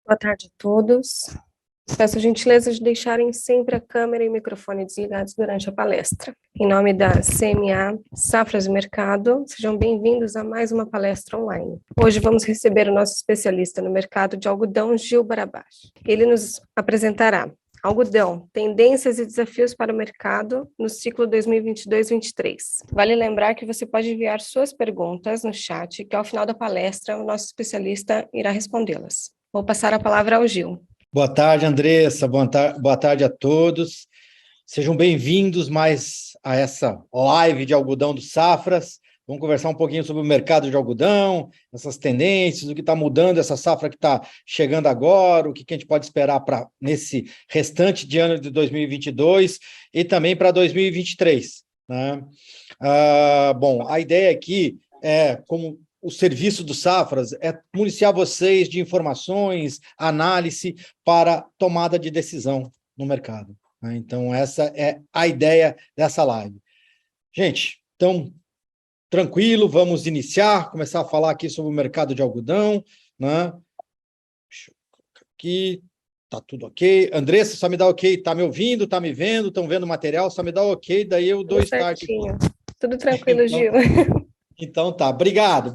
Boa tarde a todos. Peço a gentileza de deixarem sempre a câmera e o microfone desligados durante a palestra. Em nome da CMA Safras e Mercado, sejam bem-vindos a mais uma palestra online. Hoje vamos receber o nosso especialista no mercado de algodão, Gil Barabás. Ele nos apresentará algodão, tendências e desafios para o mercado no ciclo 2022-23. Vale lembrar que você pode enviar suas perguntas no chat, que ao final da palestra o nosso especialista irá respondê-las. Vou passar a palavra ao Gil. Boa tarde, Andressa. Boa tarde a todos. Sejam bem-vindos mais a essa live de algodão do Safras. Vamos conversar um pouquinho sobre o mercado de algodão, essas tendências, o que está mudando, essa safra que está chegando agora, o que a gente pode esperar para nesse restante de ano de 2022 e também para 2023. Né? Bom, a ideia aqui é, como o serviço do Safras é municiar vocês de informações, análise para tomada de decisão no mercado. Né? Então, essa é a ideia dessa live. Gente, então, tranquilo, vamos iniciar, começar a falar aqui sobre o mercado de algodão. Né? Deixa eu colocar aqui, tá tudo ok. Andressa, só me dá ok, tá me ouvindo, tá me vendo, estão vendo o material, só me dá ok, daí eu dou start. Tudo tranquilo, Gil. Então tá, obrigado.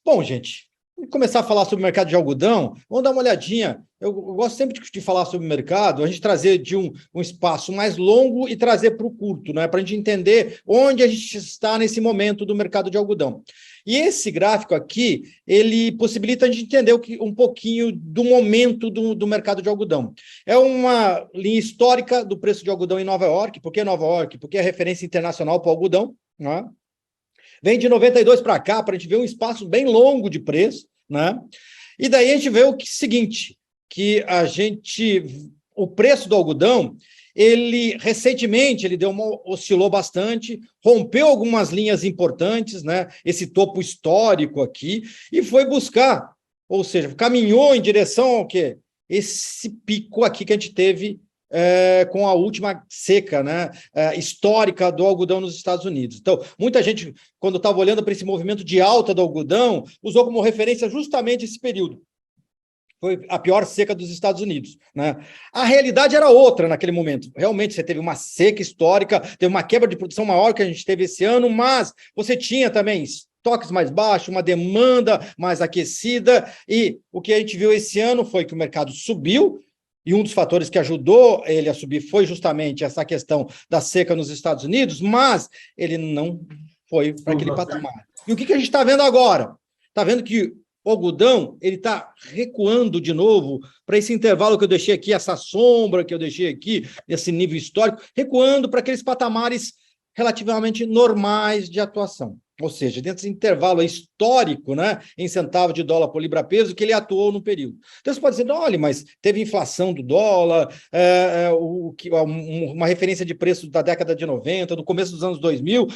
Bom, gente, vamos começar a falar sobre o mercado de algodão. Vamos dar uma olhadinha. Eu gosto sempre de falar sobre o mercado, a gente trazer de um espaço mais longo e trazer para o curto, né? Para a gente entender onde a gente está nesse momento do mercado de algodão. E esse gráfico aqui, ele possibilita a gente entender um pouquinho do momento do mercado de algodão. É uma linha histórica do preço de algodão em Nova York. Por que Nova York? Porque é referência internacional para o algodão, né? Vem de 92 para cá, para a gente ver um espaço bem longo de preço, né? E daí a gente vê o seguinte, que o preço do algodão, recentemente, oscilou bastante, rompeu algumas linhas importantes, né? Esse topo histórico aqui, e foi buscar, ou seja, caminhou em direção ao quê? Esse pico aqui que a gente teve com a última seca, né, histórica do algodão nos Estados Unidos. Então, muita gente, quando estava olhando para esse movimento de alta do algodão, usou como referência justamente esse período. Foi a pior seca dos Estados Unidos. Né? A realidade era outra naquele momento. Realmente, você teve uma seca histórica, teve uma quebra de produção maior que a gente teve esse ano, mas você tinha também estoques mais baixos, uma demanda mais aquecida, e o que a gente viu esse ano foi que o mercado subiu, e um dos fatores que ajudou ele a subir foi justamente essa questão da seca nos Estados Unidos, mas ele não foi para aquele patamar. E o que a gente está vendo agora? Está vendo que o algodão está recuando de novo para esse intervalo que eu deixei aqui, essa sombra que eu deixei aqui, esse nível histórico, recuando para aqueles patamares relativamente normais de atuação. Ou seja, dentro desse intervalo histórico, né, em centavos de dólar por libra-peso, que ele atuou no período. Então, você pode dizer, olha, mas teve inflação do dólar, uma referência de preço da década de 90, do começo dos anos 2000,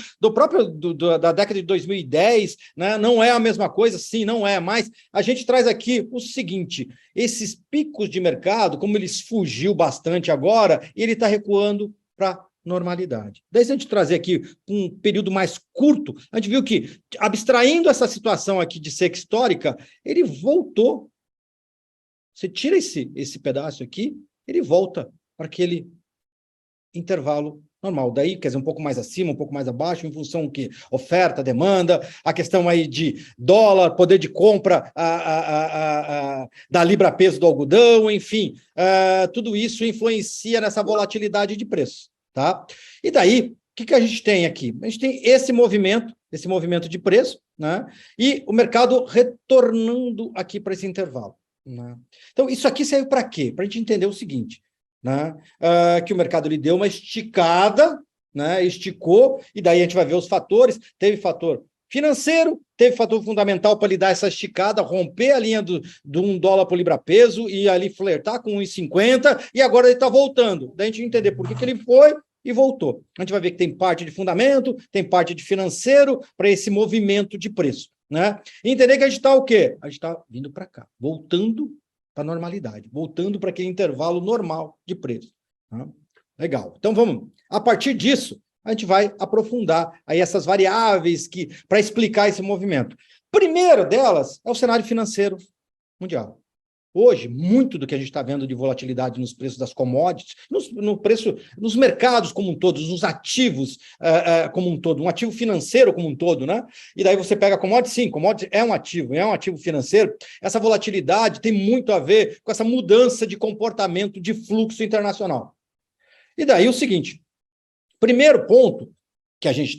da década de 2010, né, não é a mesma coisa? Sim, não é, mas a gente traz aqui o seguinte, esses picos de mercado, como eles fugiu bastante agora, ele está recuando para normalidade. Daí, se a gente trazer aqui um período mais curto, a gente viu que, abstraindo essa situação aqui de seca histórica, ele voltou. Você tira esse pedaço aqui, ele volta para aquele intervalo normal. Daí, quer dizer, um pouco mais acima, um pouco mais abaixo, em função do que? Oferta, demanda, a questão aí de dólar, poder de compra da libra-peso do algodão, enfim, tudo isso influencia nessa volatilidade de preço. Tá? E daí, o que a gente tem aqui? A gente tem esse movimento de preço, né? E o mercado retornando aqui para esse intervalo. Né? Então, isso aqui serve para quê? Para a gente entender o seguinte, né? Que o mercado ele deu uma esticada, né? Esticou, e daí a gente vai ver os fatores. Teve fator financeiro, teve fator fundamental para lhe dar essa esticada, romper a linha do $1 por libra-peso e ali flertar com 1,50, e agora ele está voltando. Daí a gente entender por que ele foi e voltou. A gente vai ver que tem parte de fundamento, tem parte de financeiro para esse movimento de preço. Né? E entender que a gente está o quê? A gente está vindo para cá, voltando para a normalidade, voltando para aquele intervalo normal de preço. Tá? Legal. Então vamos, a partir disso, a gente vai aprofundar aí essas variáveis para explicar esse movimento. Primeiro delas é o cenário financeiro mundial. Hoje, muito do que a gente está vendo de volatilidade nos preços das commodities, nos mercados como um todo, nos ativos como um todo, um ativo financeiro como um todo, né? E daí você pega a commodity, sim, commodity é um ativo financeiro. Essa volatilidade tem muito a ver com essa mudança de comportamento de fluxo internacional. E daí o seguinte, primeiro ponto que a gente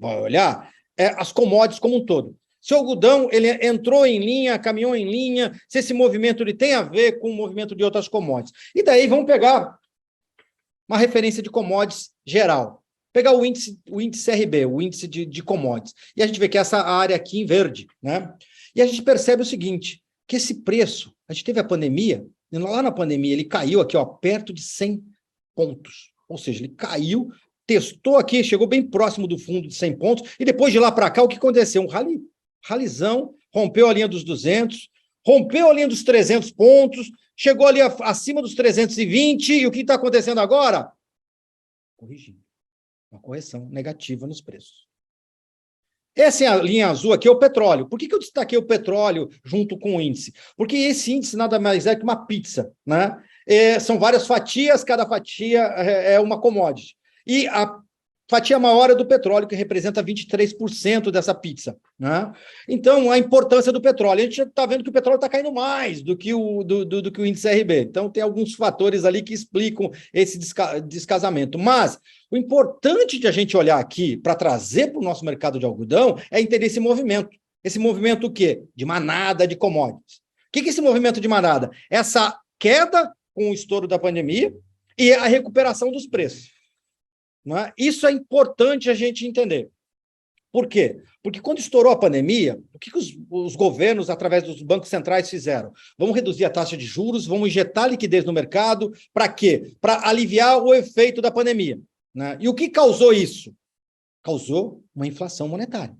vai olhar é as commodities como um todo. Se o algodão ele entrou em linha, caminhou em linha, se esse movimento ele tem a ver com o movimento de outras commodities. E daí vamos pegar uma referência de commodities geral. Pegar o índice RB, o índice de commodities. E a gente vê que essa área aqui em verde, né? E a gente percebe o seguinte, que esse preço, a gente teve a pandemia, e lá na pandemia ele caiu aqui, ó, perto de 100 pontos. Ou seja, ele caiu, testou aqui, chegou bem próximo do fundo de 100 pontos, e depois de lá para cá, o que aconteceu? Um ralizão, rompeu a linha dos 200, rompeu a linha dos 300 pontos, chegou ali acima dos 320, e o que está acontecendo agora? Corrigindo. Uma correção negativa nos preços. Essa é a linha azul aqui, é o petróleo. Por que eu destaquei o petróleo junto com o índice? Porque esse índice nada mais é que uma pizza, né? São várias fatias, cada fatia é uma commodity. E a fatia maior é do petróleo, que representa 23% dessa pizza, né? Então, a importância do petróleo. A gente está vendo que o petróleo está caindo mais do que o índice RB. Então, tem alguns fatores ali que explicam esse descasamento. Mas o importante de a gente olhar aqui para trazer para o nosso mercado de algodão é entender esse movimento. Esse movimento o quê? De manada de commodities. O que é esse movimento de manada? Essa queda com o estouro da pandemia e a recuperação dos preços. Não é? Isso é importante a gente entender. Por quê? Porque quando estourou a pandemia, o que os governos, através dos bancos centrais, fizeram? Vamos reduzir a taxa de juros, vamos injetar liquidez no mercado. Para quê? Para aliviar o efeito da pandemia. Né? E o que causou isso? Causou uma inflação monetária.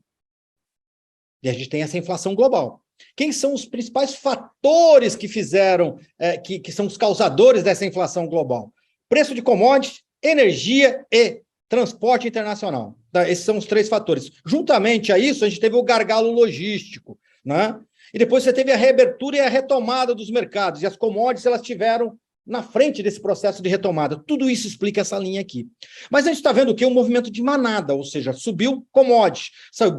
E a gente tem essa inflação global. Quem são os principais fatores que fizeram, que são os causadores dessa inflação global? Preço de commodities, energia e transporte internacional. Tá? Esses são os 3 fatores. Juntamente a isso, a gente teve o gargalo logístico, né? E depois você teve a reabertura e a retomada dos mercados. E as commodities, elas tiveram na frente desse processo de retomada. Tudo isso explica essa linha aqui. Mas a gente está vendo o quê? Um movimento de manada, ou seja, subiu commodities,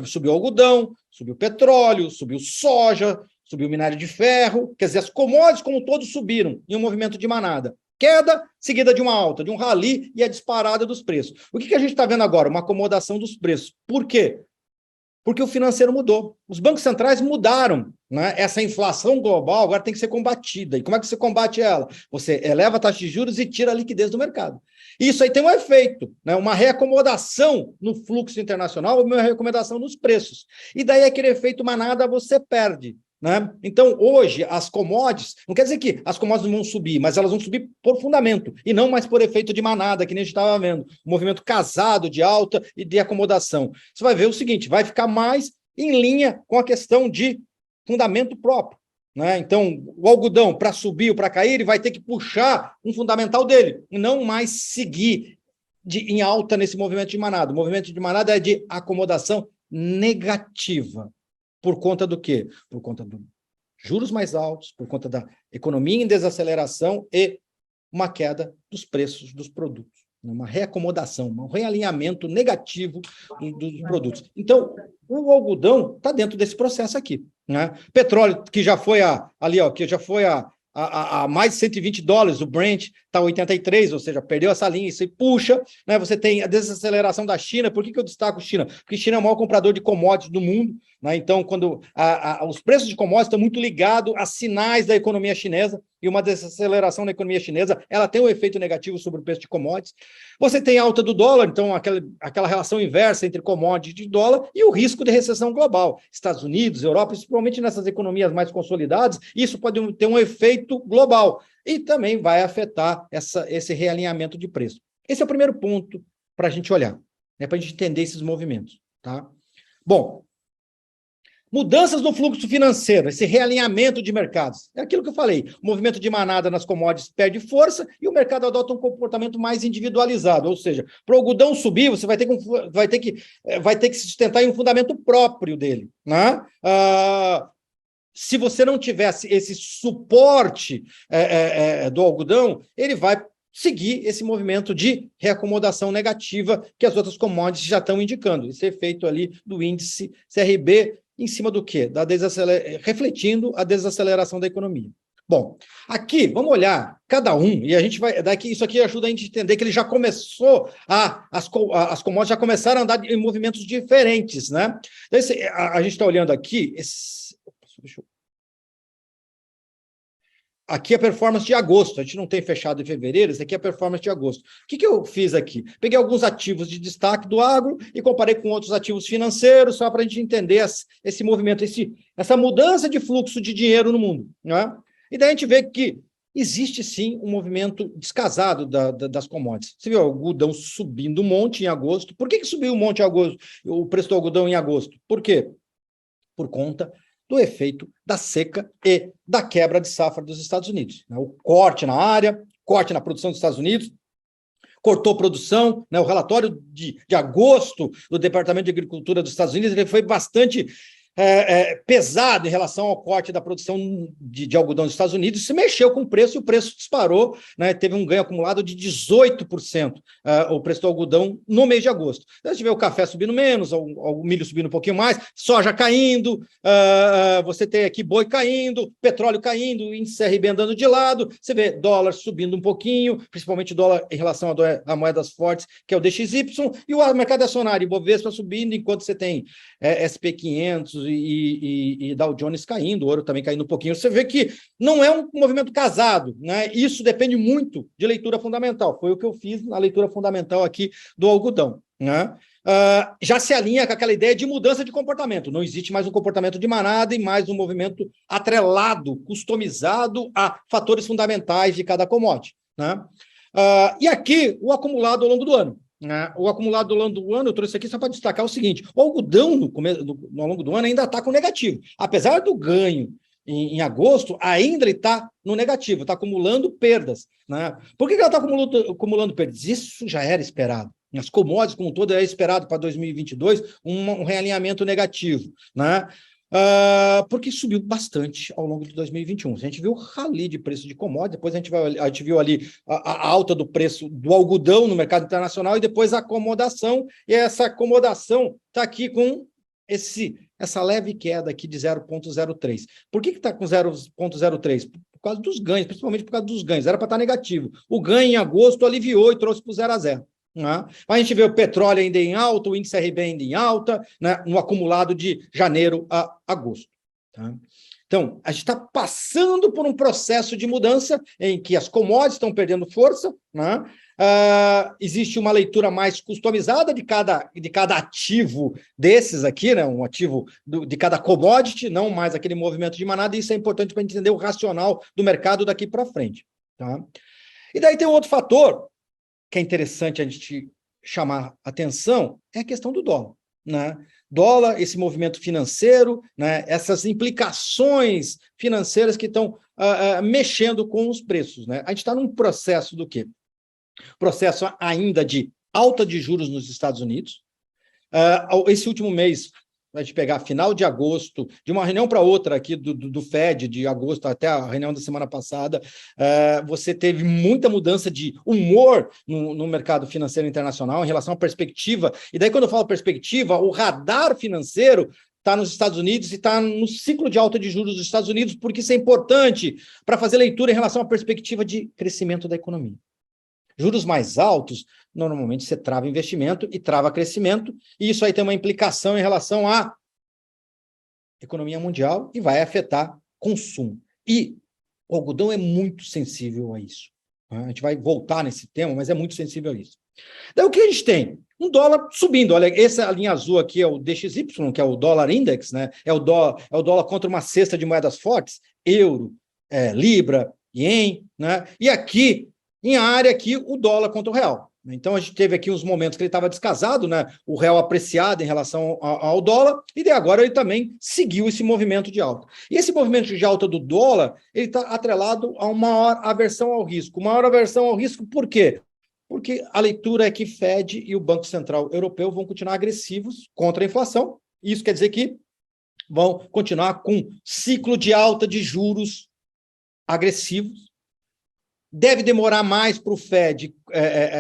subiu algodão, subiu petróleo, subiu soja, subiu minério de ferro. Quer dizer, as commodities como todos subiram em um movimento de manada. Queda seguida de uma alta, de um rally e a disparada dos preços. O que a gente está vendo agora? Uma acomodação dos preços. Por quê? Porque o financeiro mudou. Os bancos centrais mudaram. Né? Essa inflação global agora tem que ser combatida. E como é que você combate ela? Você eleva a taxa de juros e tira a liquidez do mercado. Isso aí tem um efeito, né? Uma reacomodação no fluxo internacional, uma reacomodação nos preços. E daí aquele efeito manada você perde. Né? Então, hoje, as commodities, não quer dizer que as commodities não vão subir, mas elas vão subir por fundamento, e não mais por efeito de manada, que nem a gente estava vendo, um movimento casado de alta e de acomodação. Você vai ver o seguinte, vai ficar mais em linha com a questão de fundamento próprio. Né? Então, o algodão, para subir ou para cair, ele vai ter que puxar um fundamental dele, e não mais seguir em alta nesse movimento de manada. O movimento de manada é de acomodação negativa. Por conta do quê? Por conta dos juros mais altos, por conta da economia em desaceleração e uma queda dos preços dos produtos. Uma reacomodação, um realinhamento negativo dos produtos. Então, o algodão está dentro desse processo aqui. Né? Petróleo, que já foi que já foi a mais de $120, o Brent está 83, ou seja, perdeu essa linha, isso aí puxa, né? Você tem a desaceleração da China. Por que eu destaco China? Porque China é o maior comprador de commodities do mundo, né? Então, quando os preços de commodities estão muito ligados a sinais da economia chinesa, e uma desaceleração na economia chinesa, ela tem um efeito negativo sobre o preço de commodities. Você tem alta do dólar, então aquela relação inversa entre commodities e dólar, e o risco de recessão global. Estados Unidos, Europa, principalmente nessas economias mais consolidadas, isso pode ter um efeito global. E também vai afetar esse realinhamento de preço. Esse é o primeiro ponto para a gente olhar, né, para a gente entender esses movimentos. Tá? Bom, mudanças no fluxo financeiro, esse realinhamento de mercados. É aquilo que eu falei, o movimento de manada nas commodities perde força e o mercado adota um comportamento mais individualizado, ou seja, para o algodão subir, você vai ter que se sustentar em um fundamento próprio dele. Né? se você não tivesse esse suporte do algodão, ele vai seguir esse movimento de reacomodação negativa que as outras commodities já estão indicando. Esse efeito ali do índice CRB em cima do quê? Refletindo a desaceleração da economia. Bom, aqui, vamos olhar cada um, e a gente vai, isso aqui ajuda a gente a entender que ele já começou, as commodities já começaram a andar em movimentos diferentes, né? Então, a gente está olhando aqui, aqui é a performance de agosto, a gente não tem fechado em fevereiro, esse aqui é a performance de agosto. O que eu fiz aqui? Peguei alguns ativos de destaque do agro e comparei com outros ativos financeiros, só para a gente entender esse movimento, essa mudança de fluxo de dinheiro no mundo, né? E daí a gente vê que existe, sim, um movimento descasado das commodities. Você viu o algodão subindo um monte em agosto. Por que subiu um monte em agosto, o preço do algodão em agosto? Por quê? Por conta do efeito da seca e da quebra de safra dos Estados Unidos. O corte na área, corte na produção dos Estados Unidos, cortou produção, né? O relatório de agosto do Departamento de Agricultura dos Estados Unidos ele foi bastante pesado em relação ao corte da produção de algodão dos Estados Unidos, se mexeu com o preço e o preço disparou, né? Teve um ganho acumulado de 18% o preço do algodão no mês de agosto. Então, a gente vê o café subindo menos, o milho subindo um pouquinho mais, soja caindo, você tem aqui boi caindo, petróleo caindo, o índice CRB andando de lado, você vê dólar subindo um pouquinho, principalmente dólar em relação a moedas fortes, que é o DXY, e o mercado acionário, Ibovespa subindo, enquanto você tem SP500 e Dow Jones caindo, o ouro também caindo um pouquinho. Você vê que não é um movimento casado, né? Isso depende muito de leitura fundamental. Foi o que eu fiz na leitura fundamental aqui do algodão, né? Já se alinha com aquela ideia de mudança de comportamento. Não existe mais um comportamento de manada e mais um movimento atrelado, customizado a fatores fundamentais de cada commodity, né? E aqui, o acumulado ao longo do ano. O acumulado ao longo do ano, eu trouxe aqui só para destacar o seguinte: o algodão ao longo do ano ainda está com negativo. Apesar do ganho em agosto, ainda ele está no negativo, está acumulando perdas, né? Por que ela está acumulando perdas? Isso já era esperado. As commodities, como um todo, era esperado para 2022 um realinhamento negativo, né? Porque subiu bastante ao longo de 2021. A gente viu o rally de preço de commodities, depois a gente viu ali a alta do preço do algodão no mercado internacional e depois a acomodação, e essa acomodação está aqui com essa leve queda aqui de 0,03. Por que está com 0,03? Por causa dos ganhos, principalmente por causa dos ganhos. Era para estar negativo. O ganho em agosto aliviou e trouxe para o 0 a 0. Né? A gente vê o petróleo ainda em alta, o índice RB ainda em alta, né? No acumulado de janeiro a agosto. Tá? Então, a gente está passando por um processo de mudança em que as commodities estão perdendo força, né? Existe uma leitura mais customizada de cada ativo desses aqui, né? Um ativo de cada commodity, não mais aquele movimento de manada, e isso é importante para entender o racional do mercado daqui para frente. Tá? E daí tem um outro fator que é interessante a gente chamar atenção, é a questão do dólar, né? Dólar, esse movimento financeiro, né? Essas implicações financeiras que estão mexendo com os preços, né? A gente está num processo do quê? Processo ainda de alta de juros nos Estados Unidos. Esse último mês, a gente pegar final de agosto, de uma reunião para outra aqui do Fed, de agosto até a reunião da semana passada, você teve muita mudança de humor no mercado financeiro internacional em relação à perspectiva. E daí, quando eu falo perspectiva, o radar financeiro está nos Estados Unidos e está no ciclo de alta de juros dos Estados Unidos, porque isso é importante para fazer leitura em relação à perspectiva de crescimento da economia. Juros mais altos, normalmente você trava investimento e trava crescimento, e isso aí tem uma implicação em relação à economia mundial e vai afetar consumo. E o algodão é muito sensível a isso. A gente vai voltar nesse tema, mas é muito sensível a isso. Daí o que a gente tem? Um dólar subindo. Olha, essa linha azul aqui é o DXY, que é o dólar index, né? É o dólar contra uma cesta de moedas fortes, euro, libra, ien, né? E aqui, em área aqui, o dólar contra o real. Então, a gente teve aqui uns momentos que ele estava descasado, né? O real apreciado em relação ao dólar, e daí agora ele também seguiu esse movimento de alta. E esse movimento de alta do dólar, ele está atrelado a uma maior aversão ao risco. Maior aversão ao risco por quê? Porque a leitura é que Fed e o Banco Central Europeu vão continuar agressivos contra a inflação. Isso quer dizer que vão continuar com ciclo de alta de juros agressivos. Deve demorar mais para o Fed,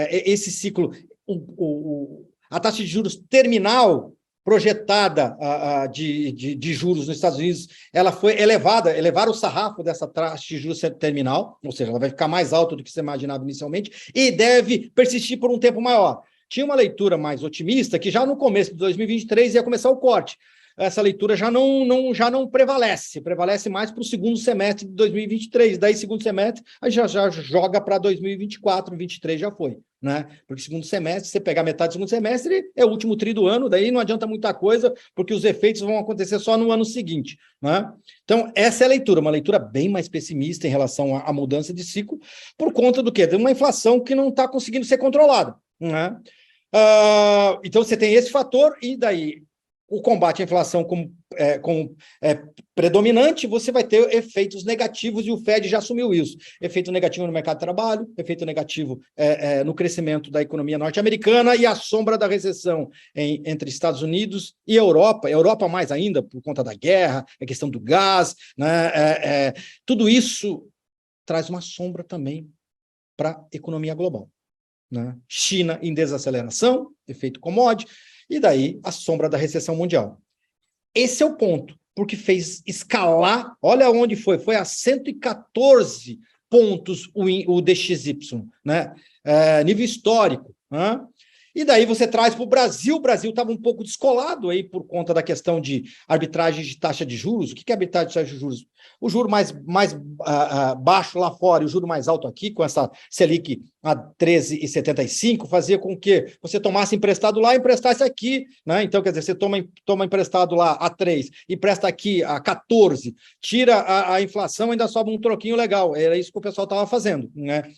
esse ciclo, a taxa de juros terminal projetada de juros nos Estados Unidos, ela foi elevaram o sarrafo dessa taxa de juros terminal, ou seja, ela vai ficar mais alta do que você imaginava inicialmente, e deve persistir por um tempo maior. Tinha uma leitura mais otimista, que já no começo de 2023 ia começar o corte. Essa leitura já não prevalece mais para o segundo semestre de 2023. Daí, segundo semestre, a gente já joga para 2024, 2023 já foi, né? Porque segundo semestre, você pegar metade do segundo semestre, é o último tri do ano, daí não adianta muita coisa, porque os efeitos vão acontecer só no ano seguinte, né? Então, essa é a leitura, uma leitura bem mais pessimista em relação à mudança de ciclo, por conta do quê? De uma inflação que não está conseguindo ser controlada, né? Então, você tem esse fator, e daí o combate à inflação como predominante, você vai ter efeitos negativos, e o Fed já assumiu isso. Efeito negativo no mercado de trabalho, efeito negativo no crescimento da economia norte-americana e a sombra da recessão entre Estados Unidos e Europa mais ainda, por conta da guerra, a questão do gás, né? Tudo isso traz uma sombra também para a economia global, né? China em desaceleração, efeito commodity, e daí a sombra da recessão mundial. Esse é o ponto, porque fez escalar, olha onde foi a 114 pontos o DXY, né? Nível histórico, né? E daí você traz para o Brasil estava um pouco descolado aí por conta da questão de arbitragem de taxa de juros. O que é arbitragem de taxa de juros? O juro mais baixo lá fora e o juro mais alto aqui, com essa Selic a 13,75, fazia com que você tomasse emprestado lá e emprestasse aqui, né? Então, quer dizer, você toma emprestado lá a 3 e empresta aqui a 14, tira a inflação, ainda sobra um troquinho legal. Era isso que o pessoal estava fazendo, né?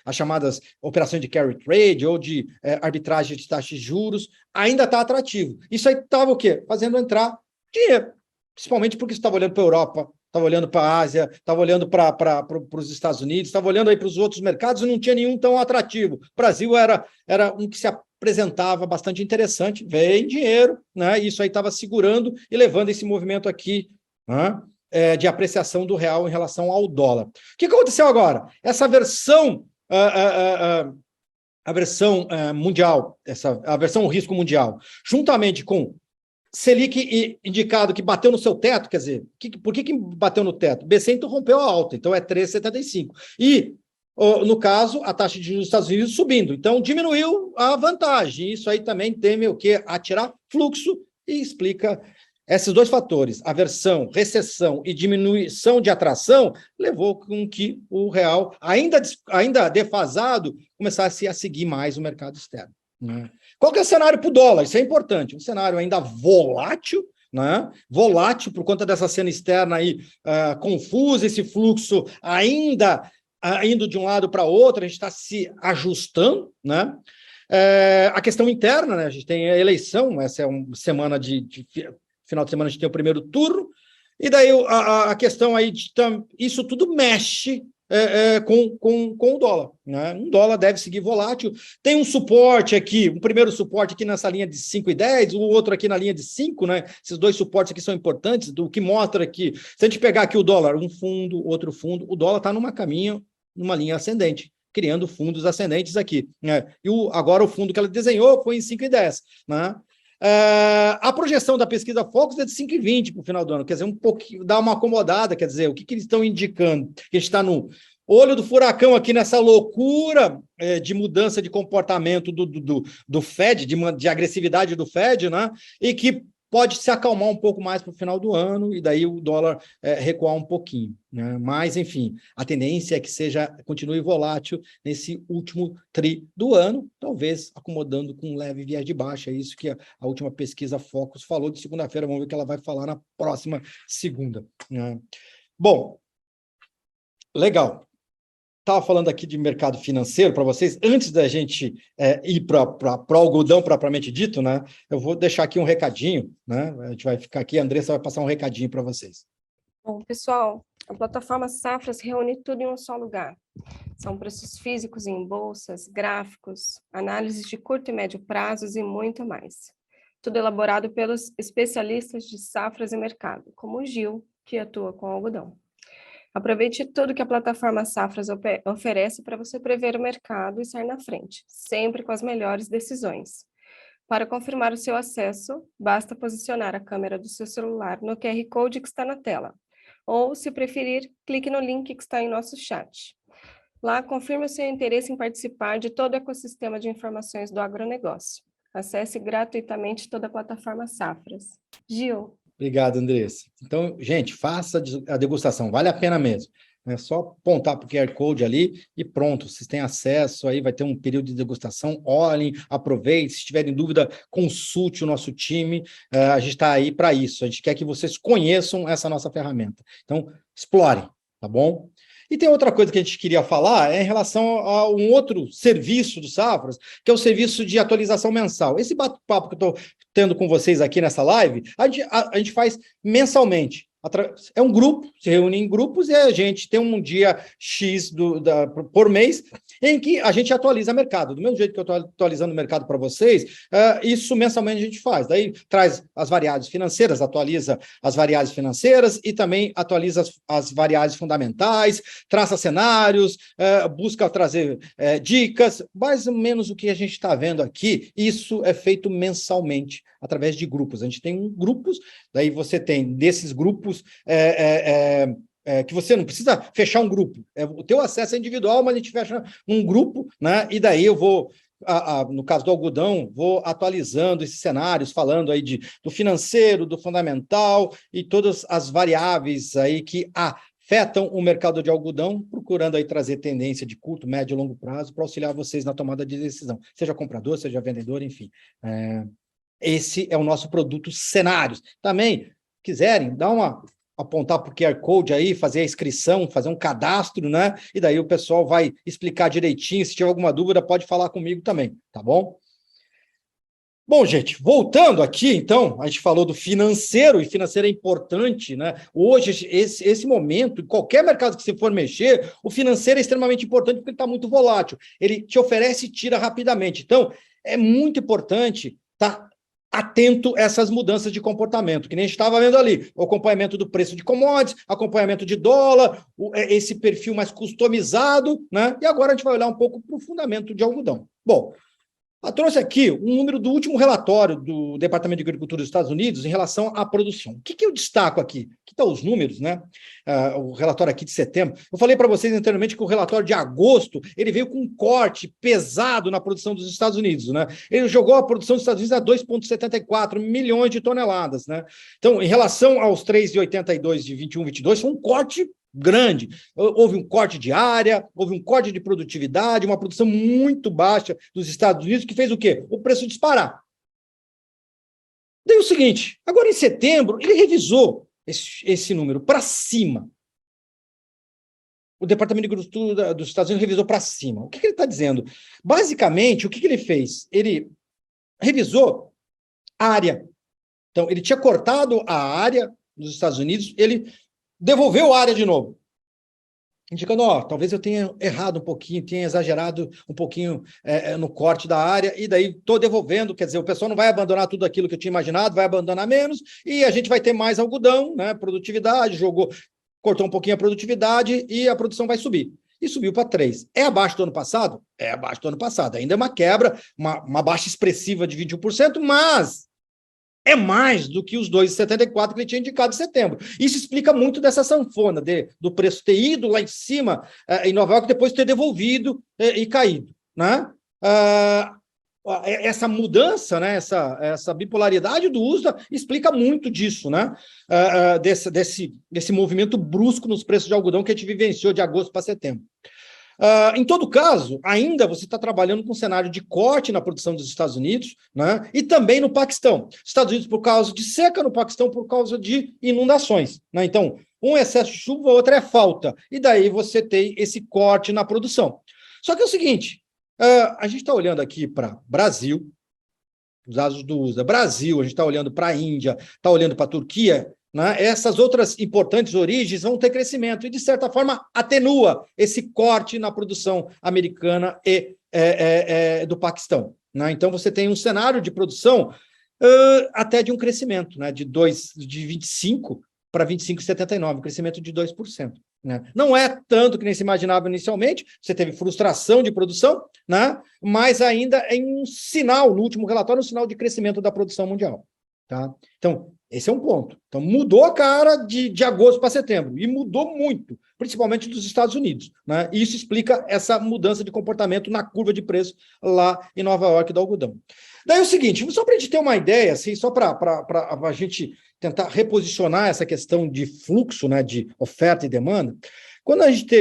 As chamadas operações de carry trade ou de arbitragem de taxas de juros, ainda está atrativo. Isso aí estava o quê? Fazendo entrar dinheiro, principalmente porque você estava olhando para a Europa, estava olhando para a Ásia, estava olhando para os Estados Unidos, estava olhando aí para os outros mercados e não tinha nenhum tão atrativo. O Brasil era um que se apresentava bastante interessante, vem dinheiro, né? Isso aí estava segurando e levando esse movimento aqui, né? De apreciação do real em relação ao dólar. O que aconteceu agora? Essa versão, a versão mundial, a versão risco mundial, juntamente com Selic indicado que bateu no seu teto, quer dizer, por que bateu no teto? BC interrompeu a alta, então é 3,75. E, no caso, a taxa de juros dos Estados Unidos subindo, então diminuiu a vantagem. Isso aí também teme o quê? Atirar fluxo e explica esses dois fatores, aversão, recessão e diminuição de atração, levou com que o real, ainda defasado, começasse a seguir mais o mercado externo, né? Qual que é o cenário para o dólar? Isso é importante. Um cenário ainda volátil, né? Volátil por conta dessa cena externa aí confusa, esse fluxo ainda indo de um lado para outro, a gente está se ajustando, né? A questão interna, né? A gente tem a eleição, essa é uma semana final de semana a gente tem o primeiro turno, e daí a questão aí isso tudo mexe com o dólar, né? Um dólar deve seguir volátil. Tem um suporte aqui, um primeiro suporte aqui nessa linha de 5,10, o outro aqui na linha de 5, né? Esses dois suportes aqui são importantes, do que mostra aqui. Se a gente pegar aqui o dólar, um fundo, outro fundo, o dólar está numa linha ascendente, criando fundos ascendentes aqui, né? E agora o fundo que ela desenhou foi em 5,10, né? A projeção da pesquisa Focus é de 5,20 para o final do ano, quer dizer, um pouquinho, dá uma acomodada, quer dizer, o que eles estão indicando? Que a gente está no olho do furacão aqui nessa loucura de mudança de comportamento do Fed, de agressividade do Fed, né? E que pode se acalmar um pouco mais para o final do ano, e daí o dólar recuar um pouquinho, né? Mas, enfim, a tendência é que continue volátil nesse último tri do ano, talvez acomodando com um leve viés de baixa. É isso que a última pesquisa Focus falou de segunda-feira. Vamos ver o que ela vai falar na próxima segunda, né? Bom, legal. Estava falando aqui de mercado financeiro para vocês, antes da gente ir para o algodão propriamente dito, né? Eu vou deixar aqui um recadinho, né? A gente vai ficar aqui, a Andressa vai passar um recadinho para vocês. Bom, pessoal, a plataforma Safras reúne tudo em um só lugar. São preços físicos em bolsas, gráficos, análises de curto e médio prazos e muito mais. tudo elaborado pelos especialistas de safras e mercado, como o Gil, que atua com algodão. Aproveite tudo que a plataforma Safras oferece para você prever o mercado e sair na frente, sempre com as melhores decisões. Para confirmar o seu acesso, basta posicionar a câmera do seu celular no QR Code que está na tela. Ou, se preferir, clique no link que está em nosso chat. Lá, confirme o seu interesse em participar de todo o ecossistema de informações do agronegócio. Acesse gratuitamente toda a plataforma Safras. Gil. Obrigado, Andressa. Então, gente, faça a degustação, vale a pena mesmo. É só apontar para o QR Code ali e pronto, vocês têm acesso, aí vai ter um período de degustação, olhem, aproveitem, se tiverem dúvida, consulte o nosso time, a gente está aí para isso, a gente quer que vocês conheçam essa nossa ferramenta. Então, explorem, tá bom? E tem outra coisa que a gente queria falar, em relação a um outro serviço do Safras, que é o serviço de atualização mensal. Esse bate-papo que eu estou tendo com vocês aqui nessa live, a gente faz mensalmente. É um grupo, se reúne em grupos e a gente tem um dia X por mês em que a gente atualiza o mercado. Do mesmo jeito que eu estou atualizando o mercado para vocês, isso mensalmente a gente faz. Daí traz as variáveis financeiras, atualiza as variáveis financeiras e também atualiza as variáveis fundamentais, traça cenários, busca trazer dicas, mais ou menos o que a gente está vendo aqui, isso é feito mensalmente, através de grupos. A gente tem grupos, daí você tem desses grupos que você não precisa fechar um grupo. O teu acesso é individual, mas a gente fecha um grupo, né? E daí eu vou, no caso do algodão, vou atualizando esses cenários, falando aí do financeiro, do fundamental e todas as variáveis aí que afetam o mercado de algodão, procurando aí trazer tendência de curto, médio e longo prazo para auxiliar vocês na tomada de decisão, seja comprador, seja vendedor, enfim. Esse é o nosso produto Cenários. Também, quiserem, apontar para o QR Code aí, fazer a inscrição, fazer um cadastro, né? E daí o pessoal vai explicar direitinho. Se tiver alguma dúvida, pode falar comigo também, tá bom? Bom, gente, voltando aqui, então, a gente falou do financeiro, e financeiro é importante, né? Hoje, esse momento, em qualquer mercado que você for mexer, o financeiro é extremamente importante porque ele está muito volátil. Ele te oferece e tira rapidamente. Então, é muito importante estar atento a essas mudanças de comportamento, que nem a gente estava vendo ali, o acompanhamento do preço de commodities, acompanhamento de dólar, esse perfil mais customizado, né? E agora a gente vai olhar um pouco para o fundamento de algodão. Bom, eu trouxe aqui um número do último relatório do Departamento de Agricultura dos Estados Unidos em relação à produção. O que eu destaco aqui? Aqui estão os números, né? O relatório aqui de setembro. Eu falei para vocês anteriormente que o relatório de agosto, ele veio com um corte pesado na produção dos Estados Unidos, né? Ele jogou a produção dos Estados Unidos a 2,74 milhões de toneladas, né? Então, em relação aos 3,82 de 21, 22, foi um corte grande. Houve um corte de área, houve um corte de produtividade, uma produção muito baixa dos Estados Unidos, que fez o quê? O preço disparar. Daí o seguinte, agora em setembro, ele revisou esse número para cima. O Departamento de Agricultura dos Estados Unidos revisou para cima. O que ele está dizendo? Basicamente, o que ele fez? Ele revisou a área. Então, ele tinha cortado a área dos Estados Unidos, ele devolveu a área de novo, indicando, talvez eu tenha errado um pouquinho, tenha exagerado um pouquinho no corte da área, e daí estou devolvendo, quer dizer, o pessoal não vai abandonar tudo aquilo que eu tinha imaginado, vai abandonar menos, e a gente vai ter mais algodão, né, produtividade, cortou um pouquinho a produtividade, e a produção vai subir. E subiu para 3. É abaixo do ano passado? É abaixo do ano passado. Ainda é uma quebra, uma baixa expressiva de 21%, mas é mais do que os 2,74 que ele tinha indicado em setembro. Isso explica muito dessa sanfona do preço ter ido lá em cima em Nova York, depois ter devolvido e caído, né? Essa mudança, né? Essa bipolaridade do USDA explica muito disso, né? Desse movimento brusco nos preços de algodão que a gente vivenciou de agosto para setembro. Em todo caso, ainda você está trabalhando com um cenário de corte na produção dos Estados Unidos, né, e também no Paquistão. Estados Unidos por causa de seca, no Paquistão por causa de inundações, né? Então, um excesso de chuva, o outro é falta. E daí você tem esse corte na produção. Só que é o seguinte, a gente está olhando aqui para Brasil, os dados do USA, Brasil, a gente está olhando para a Índia, está olhando para a Turquia, né? Essas outras importantes origens vão ter crescimento e, de certa forma, atenua esse corte na produção americana e do Paquistão, né? Então, você tem um cenário de produção até de um crescimento, né, de 25 para 25,79, um crescimento de 2%. Né? Não é tanto que nem se imaginava inicialmente, você teve frustração de produção, né? Mas ainda é um sinal, no último relatório, um sinal de crescimento da produção mundial. Tá? Então, esse é um ponto. Então, mudou a cara de agosto para setembro, e mudou muito, principalmente dos Estados Unidos. Né? E isso explica essa mudança de comportamento na curva de preço lá em Nova York do algodão. Daí é o seguinte, só para a gente ter uma ideia, assim, só para a gente tentar reposicionar essa questão de fluxo, né, de oferta e demanda, quando a gente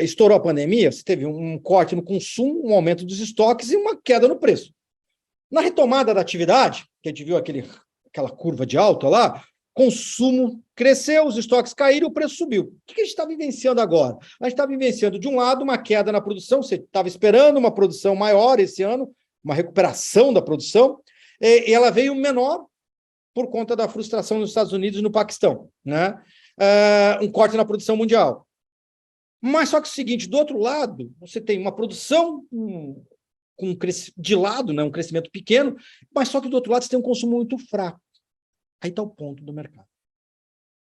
estourou a pandemia, você teve um corte no consumo, um aumento dos estoques e uma queda no preço. Na retomada da atividade, que a gente viu aquela curva de alta lá, consumo cresceu, os estoques caíram, o preço subiu. O que a gente está vivenciando agora? A gente está vivenciando, de um lado, uma queda na produção, você estava esperando uma produção maior esse ano, uma recuperação da produção, e ela veio menor por conta da frustração nos Estados Unidos e no Paquistão, né? Um corte na produção mundial. Mas só que é o seguinte, do outro lado, você tem uma produção de lado, né, um crescimento pequeno, mas só que do outro lado você tem um consumo muito fraco. Aí está o ponto do mercado.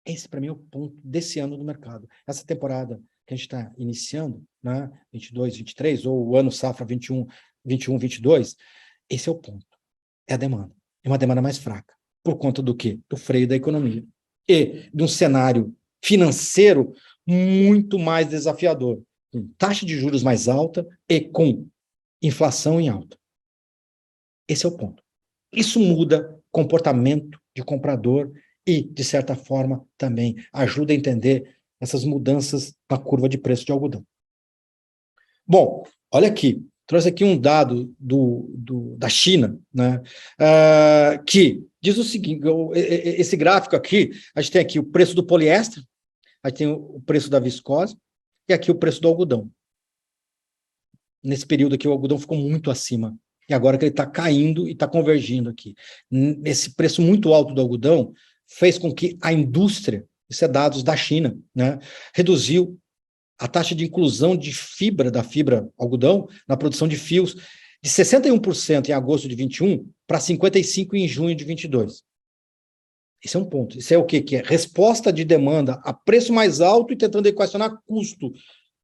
Esse, para mim, é o ponto desse ano do mercado. Essa temporada que a gente está iniciando, né, 22, 23, ou o ano safra 21, 22, esse é o ponto. É a demanda. É uma demanda mais fraca. Por conta do quê? Do freio da economia. E de um cenário financeiro muito mais desafiador. Com taxa de juros mais alta e com inflação em alta. Esse é o ponto. Isso muda comportamento de comprador e, de certa forma, também ajuda a entender essas mudanças na curva de preço de algodão. Bom, olha aqui. Trouxe aqui um dado da China, né, que diz o seguinte, esse gráfico aqui, a gente tem aqui o preço do poliéster, a gente tem o preço da viscose, e aqui o preço do algodão. Nesse período aqui, o algodão ficou muito acima, e agora que ele está caindo e está convergindo aqui. Esse preço muito alto do algodão fez com que a indústria, isso é dados da China, né, reduziu a taxa de inclusão de fibra, da fibra algodão, na produção de fios, de 61% em agosto de 21 para 55% em junho de 22. Esse é um ponto. Isso é o quê? Que é resposta de demanda a preço mais alto e tentando equacionar custo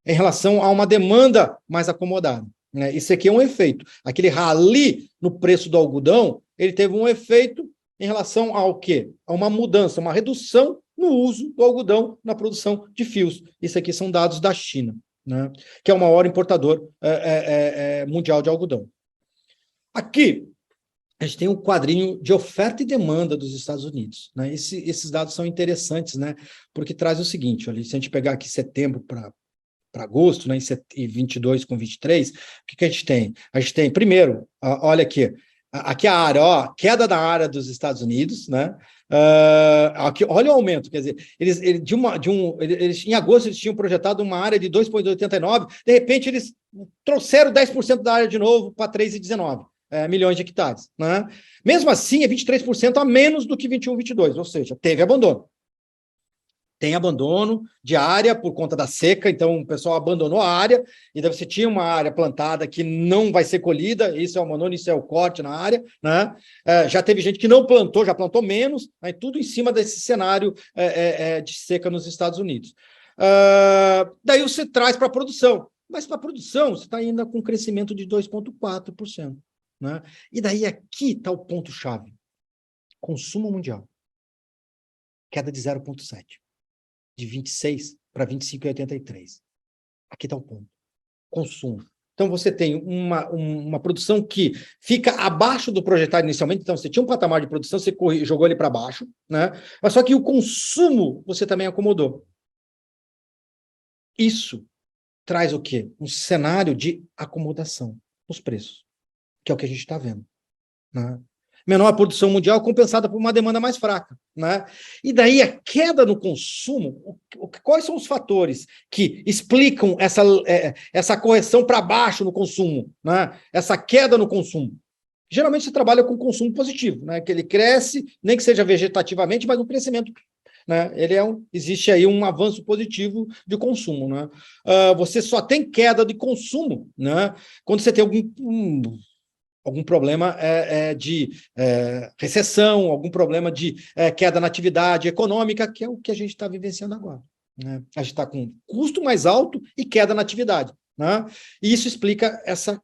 em relação a uma demanda mais acomodada. Né? Isso aqui é um efeito. Aquele rally no preço do algodão, ele teve um efeito em relação ao quê? A uma mudança, uma redução no uso do algodão na produção de fios. Isso aqui são dados da China, né? Que é o maior importador mundial de algodão. Aqui, a gente tem um quadrinho de oferta e demanda dos Estados Unidos. Né? Esses dados são interessantes, né? Porque traz o seguinte, olha, se a gente pegar aqui setembro para agosto, né, e 22 com 23, o que a gente tem? A gente tem, primeiro, olha aqui a área, ó, queda da área dos Estados Unidos, né? Aqui, olha o aumento, quer dizer, eles em agosto eles tinham projetado uma área de 2,89, de repente eles trouxeram 10% da área de novo para 3,19 milhões de hectares, né? Mesmo assim, é 23% a menos do que 21, 22, ou seja, teve abandono. Tem abandono de área por conta da seca, então o pessoal abandonou a área, e daí você tinha uma área plantada que não vai ser colhida, isso é o abandono, isso é o corte na área, né? Já teve gente que não plantou, já plantou menos, né? Tudo em cima desse cenário de seca nos Estados Unidos. Daí você traz para a produção, mas para a produção você está ainda com crescimento de 2,4%. Né? E daí aqui está o ponto-chave. Consumo mundial. Queda de 0,7%. De 26 para 25,83. Aqui está o ponto. Consumo. Então, você tem uma produção que fica abaixo do projetado inicialmente. Então, você tinha um patamar de produção, você jogou ele para baixo, né? Mas só que o consumo você também acomodou. Isso traz o quê? Um cenário de acomodação nos preços, que é o que a gente está vendo. Né? Menor produção mundial compensada por uma demanda mais fraca. Né? E daí a queda no consumo, quais são os fatores que explicam essa correção para baixo no consumo, né? Essa queda no consumo? Geralmente você trabalha com consumo positivo, né? Que ele cresce, nem que seja vegetativamente, mas um crescimento. Né? Existe aí um avanço positivo de consumo. Né? Você só tem queda de consumo, né? Quando você tem algum problema de recessão, algum problema de queda na atividade econômica, que é o que a gente está vivenciando agora. Né? A gente está com custo mais alto e queda na atividade. Né? E isso explica essa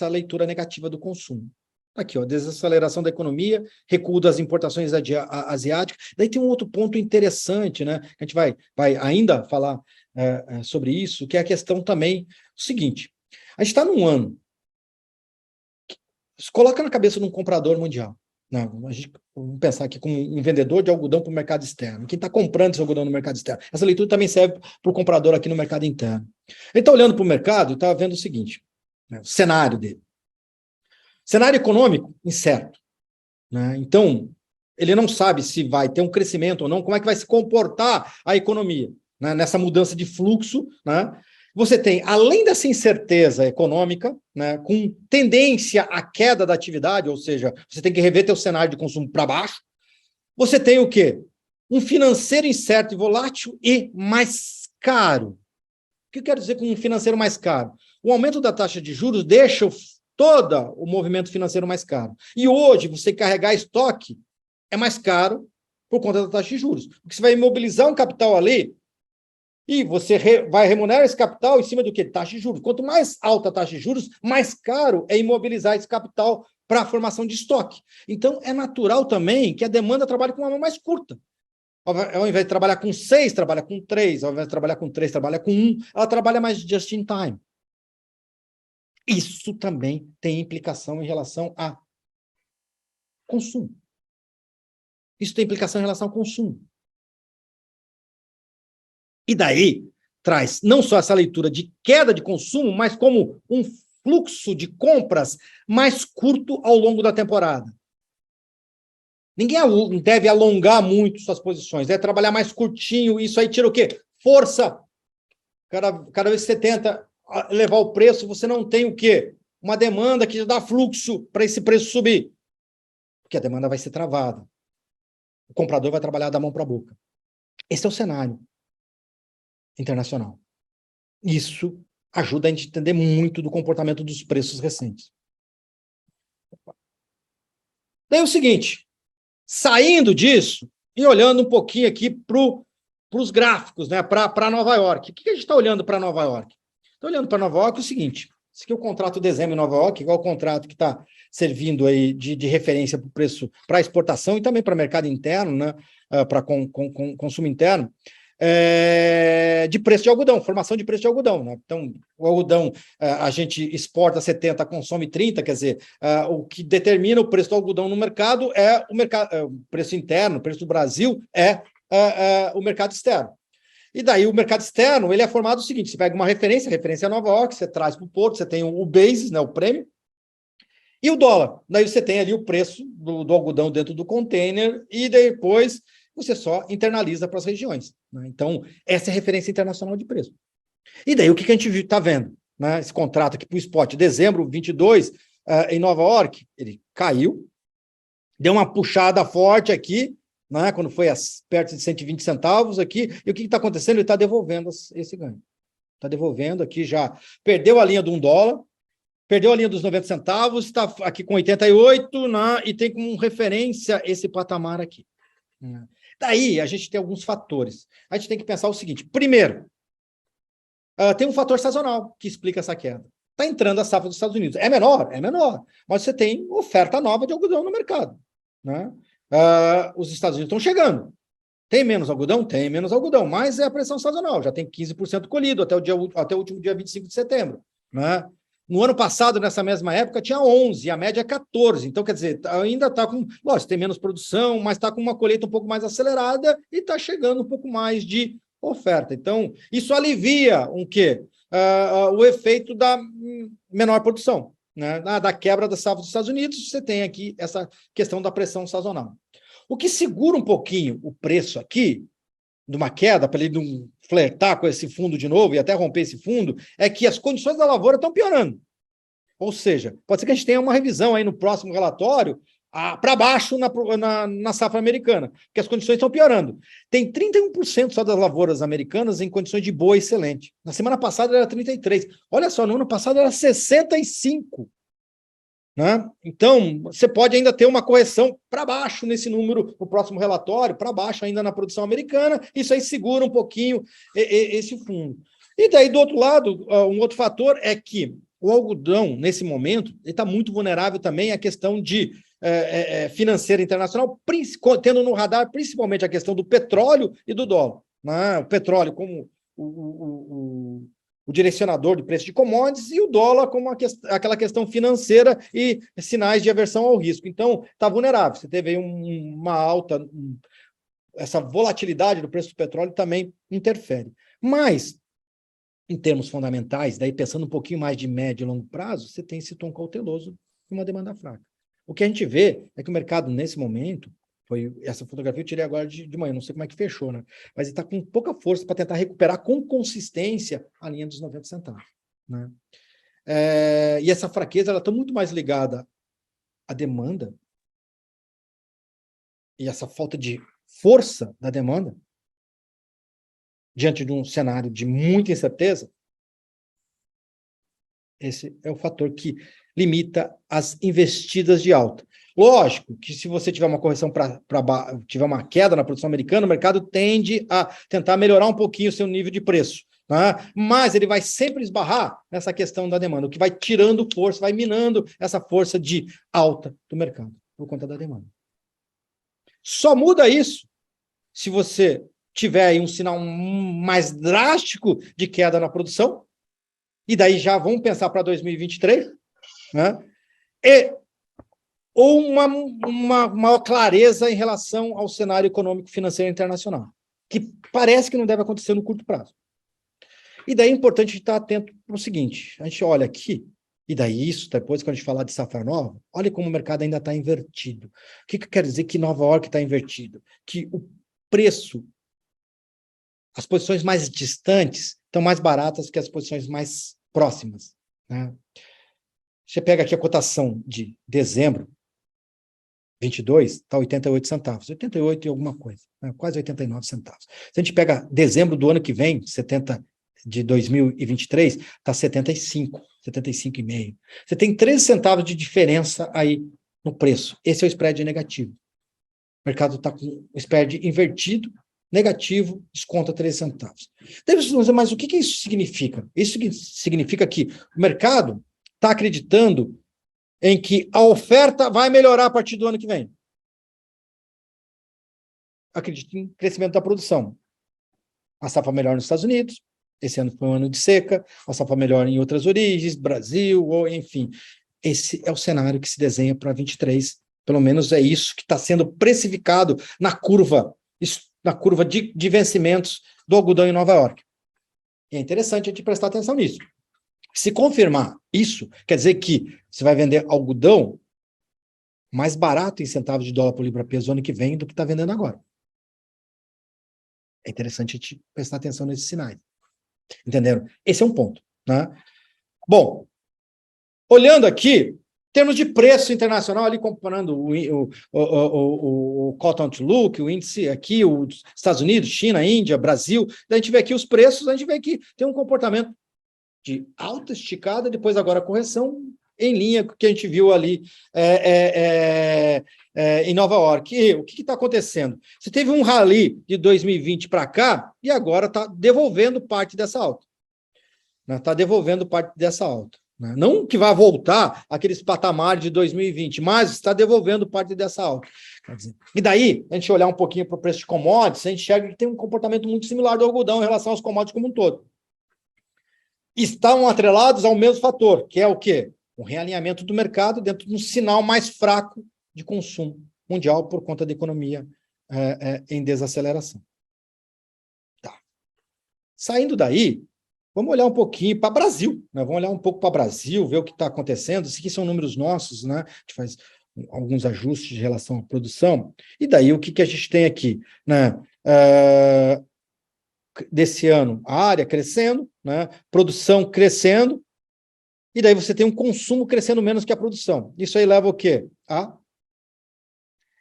leitura negativa do consumo. Aqui, ó, desaceleração da economia, recuo das importações asiáticas. Daí tem um outro ponto interessante, né? A gente vai ainda falar sobre isso, que é a questão também o seguinte: a gente está num ano. Coloca na cabeça de um comprador mundial. Não, vamos pensar aqui como um vendedor de algodão para o mercado externo. Quem está comprando esse algodão no mercado externo? Essa leitura também serve para o comprador aqui no mercado interno. Ele está olhando para o mercado e está vendo o seguinte, né, o cenário dele. Cenário econômico incerto. Né? Então, ele não sabe se vai ter um crescimento ou não, como é que vai se comportar a economia, né, nessa mudança de fluxo, né? Você tem, além dessa incerteza econômica, né, com tendência à queda da atividade, ou seja, você tem que rever teu cenário de consumo para baixo, você tem o quê? Um financeiro incerto e volátil e mais caro. O que eu quero dizer com um financeiro mais caro? O aumento da taxa de juros deixa todo o movimento financeiro mais caro. E hoje, você carregar estoque é mais caro por conta da taxa de juros. Porque você vai imobilizar um capital ali e você vai remunerar esse capital em cima do quê? Taxa de juros. Quanto mais alta a taxa de juros, mais caro é imobilizar esse capital para a formação de estoque. Então, é natural também que a demanda trabalhe com uma mão mais curta. Ao invés de trabalhar com 6, trabalha com 3. Ao invés de trabalhar com 3, trabalha com 1. Ela trabalha mais just in time. Isso também tem implicação em relação a consumo. Isso tem implicação em relação ao consumo. E daí traz não só essa leitura de queda de consumo, mas como um fluxo de compras mais curto ao longo da temporada. Ninguém deve alongar muito suas posições, deve trabalhar mais curtinho, isso aí tira o quê? Força. Cada vez que você tenta elevar o preço, você não tem o quê? Uma demanda que dá fluxo para esse preço subir. Porque a demanda vai ser travada. O comprador vai trabalhar da mão para a boca. Esse é o cenário internacional. Isso ajuda a gente a entender muito do comportamento dos preços recentes. Daí é o seguinte, saindo disso e olhando um pouquinho aqui para os gráficos, né, para Nova York. O que a gente está olhando para Nova York? Estou olhando para Nova York o seguinte, esse aqui é o contrato de dezembro em Nova York, igual o contrato que está servindo aí de referência para o preço, para exportação e também para mercado interno, né, para consumo interno, de preço de algodão, formação de preço de algodão. Né? Então, o algodão, a gente exporta 70, consome 30, quer dizer, o que determina o preço do algodão no mercado é o preço interno, o preço do Brasil é o mercado externo. E daí o mercado externo, ele é formado o seguinte, você pega uma referência, a referência é Nova York, você traz para o porto, você tem o basis, né, o prêmio, e o dólar. Daí você tem ali o preço do algodão dentro do container e depois você só internaliza para as regiões. Né? Então, essa é a referência internacional de preço. E daí, o que a gente está vendo? Né? Esse contrato aqui para o spot, dezembro 22, em Nova York, ele caiu, deu uma puxada forte aqui, né? Quando foi perto de 120 centavos aqui, e o que está acontecendo? Ele está devolvendo esse ganho. Está devolvendo aqui já, perdeu a linha de $1, perdeu a linha dos 90 centavos, está aqui com 88, né? E tem como referência esse patamar aqui. Daí, a gente tem alguns fatores. A gente tem que pensar o seguinte. Primeiro, tem um fator sazonal que explica essa queda. Está entrando a safra dos Estados Unidos. É menor? É menor. Mas você tem oferta nova de algodão no mercado. Né? Os Estados Unidos estão chegando. Tem menos algodão? Tem menos algodão. Mas é a pressão sazonal. Já tem 15% colhido até o último dia 25 de setembro. Né? No ano passado, nessa mesma época, tinha 11, a média é 14. Então, quer dizer, ainda está com... Lógico, tem menos produção, mas está com uma colheita um pouco mais acelerada e está chegando um pouco mais de oferta. Então, isso alivia o efeito da menor produção, né? Da quebra da safra dos Estados Unidos, você tem aqui essa questão da pressão sazonal. O que segura um pouquinho o preço aqui, de uma queda, para ele não flertar com esse fundo de novo e até romper esse fundo, é que as condições da lavoura estão piorando. Ou seja, pode ser que a gente tenha uma revisão aí no próximo relatório para baixo na safra americana, porque as condições estão piorando. Tem 31% só das lavouras americanas em condições de boa excelente. Na semana passada era 33%. Olha só, no ano passado era 65%. né? Então, você pode ainda ter uma correção para baixo nesse número, no próximo relatório, para baixo ainda na produção americana, isso aí segura um pouquinho esse fundo. E daí, do outro lado, um outro fator é que o algodão, nesse momento, está muito vulnerável também à questão de financeira internacional, tendo no radar principalmente a questão do petróleo e do dólar, né? O petróleo como o direcionador de preço de commodities e o dólar como aquela questão financeira e sinais de aversão ao risco. Então, está vulnerável. Você teve aí uma alta, essa volatilidade do preço do petróleo também interfere. Mas, em termos fundamentais, daí pensando um pouquinho mais de médio e longo prazo, você tem esse tom cauteloso e uma demanda fraca. O que a gente vê é que o mercado, nesse momento, essa fotografia eu tirei agora de manhã, não sei como é que fechou, né? Mas ele está com pouca força para tentar recuperar com consistência a linha dos 90 centavos. Né? E essa fraqueza está muito mais ligada à demanda e essa falta de força da demanda diante de um cenário de muita incerteza. Esse é o fator que limita as investidas de alta. Lógico que se você tiver uma correção tiver uma queda na produção americana, o mercado tende a tentar melhorar um pouquinho o seu nível de preço, né? Mas ele vai sempre esbarrar nessa questão da demanda, o que vai tirando força, vai minando essa força de alta do mercado, por conta da demanda. Só muda isso se você tiver aí um sinal mais drástico de queda na produção, e daí já vamos pensar para 2023, né? Ou uma maior clareza em relação ao cenário econômico financeiro internacional, que parece que não deve acontecer no curto prazo. E daí é importante estar atento para o seguinte, a gente olha aqui, e daí isso, depois quando a gente falar de safra nova, olha como o mercado ainda está invertido. O que quer dizer que Nova York está invertido? Que o preço, as posições mais distantes estão mais baratas que as posições mais próximas, né? Você pega aqui a cotação de dezembro 22, está 88 centavos, 88 e alguma coisa, né? Quase 89 centavos. Se a gente pega dezembro do ano que vem, de 2023, está 75,5. Você tem 13 centavos de diferença aí no preço. Esse é o spread negativo. O mercado está com o spread invertido, negativo, desconta 13 centavos. Mas o que isso significa? Isso significa que o mercado está acreditando em que a oferta vai melhorar a partir do ano que vem. Acredito em crescimento da produção. A safra melhor nos Estados Unidos, esse ano foi um ano de seca, a safra melhor em outras origens, Brasil, ou enfim. Esse é o cenário que se desenha para 23, pelo menos é isso que está sendo precificado na curva de vencimentos do algodão em Nova York. E é interessante a gente prestar atenção nisso. Se confirmar isso, quer dizer que você vai vender algodão mais barato em centavos de dólar por libra-peso ano que vem do que está vendendo agora. É interessante a gente prestar atenção nesses sinais. Entenderam? Esse é um ponto, né? Bom, olhando aqui, em termos de preço internacional, ali comparando o Cotton Outlook, o índice aqui, os Estados Unidos, China, Índia, Brasil, daí a gente vê aqui os preços, a gente vê que tem um comportamento de alta esticada, depois agora correção em linha com o que a gente viu ali em Nova York. E o que está acontecendo? Você teve um rally de 2020 para cá e agora está devolvendo parte dessa alta. Está devolvendo parte dessa alta. Né? Não que vá voltar aqueles patamares de 2020, mas está devolvendo parte dessa alta. Quer dizer, e daí, a gente olhar um pouquinho para o preço de commodities, a gente enxerga que tem um comportamento muito similar do algodão em relação aos commodities como um todo. Estão atrelados ao mesmo fator, que é o quê? O realinhamento do mercado dentro de um sinal mais fraco de consumo mundial por conta da economia em desaceleração. Tá. Saindo daí, vamos olhar um pouquinho para o Brasil, né? Vamos olhar um pouco para o Brasil, ver o que está acontecendo. Esses aqui são números nossos, né? A gente faz alguns ajustes de relação à produção. E daí, o que a gente tem aqui? Né? Desse ano, a área crescendo, né? Produção crescendo, e daí você tem um consumo crescendo menos que a produção. Isso aí leva o quê?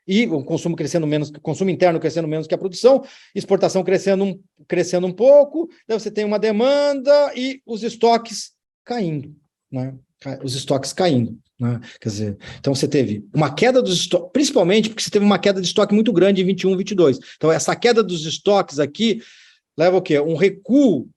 E o consumo crescendo menos, o consumo interno crescendo menos que a produção, exportação crescendo um pouco, daí você tem uma demanda e os estoques caindo, né? Os estoques caindo. né? Quer dizer, então você teve uma queda dos estoques, principalmente porque você teve uma queda de estoque muito grande em 21, 22. Então, essa queda dos estoques aqui leva o quê? Um recuo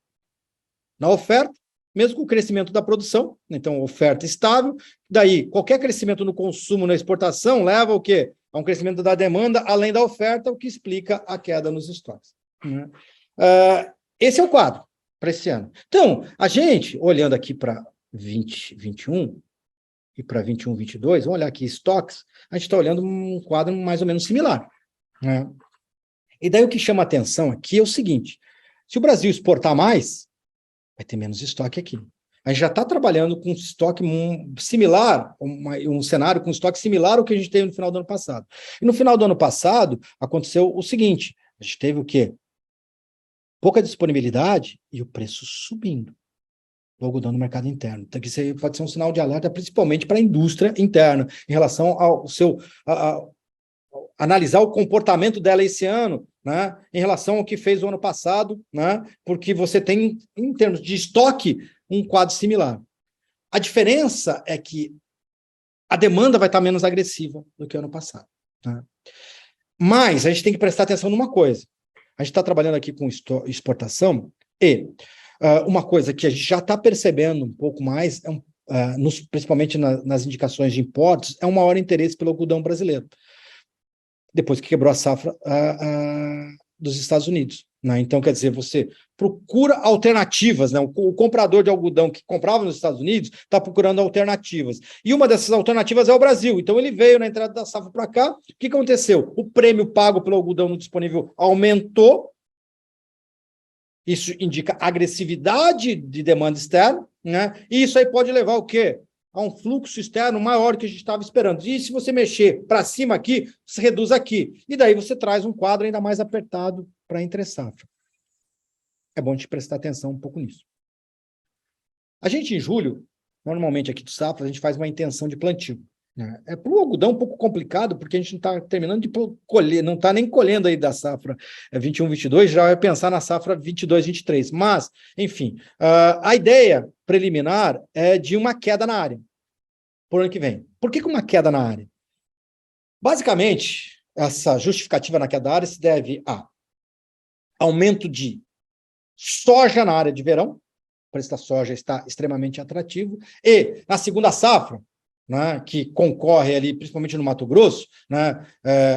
na oferta, mesmo com o crescimento da produção, então oferta estável, daí qualquer crescimento no consumo, na exportação, leva o quê? A um crescimento da demanda, além da oferta, o que explica a queda nos estoques. Né? Esse é o quadro para esse ano. Então, a gente, olhando aqui para 2021 e para 21, 22, vamos olhar aqui estoques, a gente está olhando um quadro mais ou menos similar. Né? E daí o que chama atenção aqui é o seguinte, se o Brasil exportar mais, vai ter menos estoque aqui. A gente já está trabalhando com estoque similar, um cenário com estoque similar ao que a gente teve no final do ano passado. E no final do ano passado, aconteceu o seguinte, a gente teve o quê? Pouca disponibilidade e o preço subindo do algodão no mercado interno. Então, isso aí pode ser um sinal de alerta, principalmente para a indústria interna, em relação ao seu... analisar o comportamento dela esse ano, né, em relação ao que fez o ano passado, né, porque você tem, em termos de estoque, um quadro similar. A diferença é que a demanda vai estar menos agressiva do que o ano passado. Né? Mas a gente tem que prestar atenção numa coisa. A gente está trabalhando aqui com exportação e uma coisa que a gente já está percebendo um pouco mais, principalmente nas indicações de importes, é um maior interesse pelo algodão brasileiro. Depois que quebrou a safra dos Estados Unidos. Né? Então, quer dizer, você procura alternativas, né? O comprador de algodão que comprava nos Estados Unidos está procurando alternativas. E uma dessas alternativas é o Brasil. Então, ele veio na entrada da safra para cá. O que aconteceu? O prêmio pago pelo algodão disponível aumentou. Isso indica agressividade de demanda externa, né? E isso aí pode levar o quê? A um fluxo externo maior que a gente estava esperando. E se você mexer para cima aqui, você reduz aqui. E daí você traz um quadro ainda mais apertado para a entre-safra. É bom a gente prestar atenção um pouco nisso. A gente, em julho, normalmente aqui do safra, a gente faz uma intenção de plantio. Né? Para o algodão um pouco complicado, porque a gente não está terminando de colher, não está nem colhendo aí da safra 21, 22, já vai pensar na safra 22, 23. Mas, enfim, a ideia preliminar é de uma queda na área por ano que vem. Por que uma queda na área? Basicamente, essa justificativa na queda da área se deve a aumento de soja na área de verão, o preço da soja está extremamente atrativo, e na segunda safra, né, que concorre ali, principalmente no Mato Grosso, né,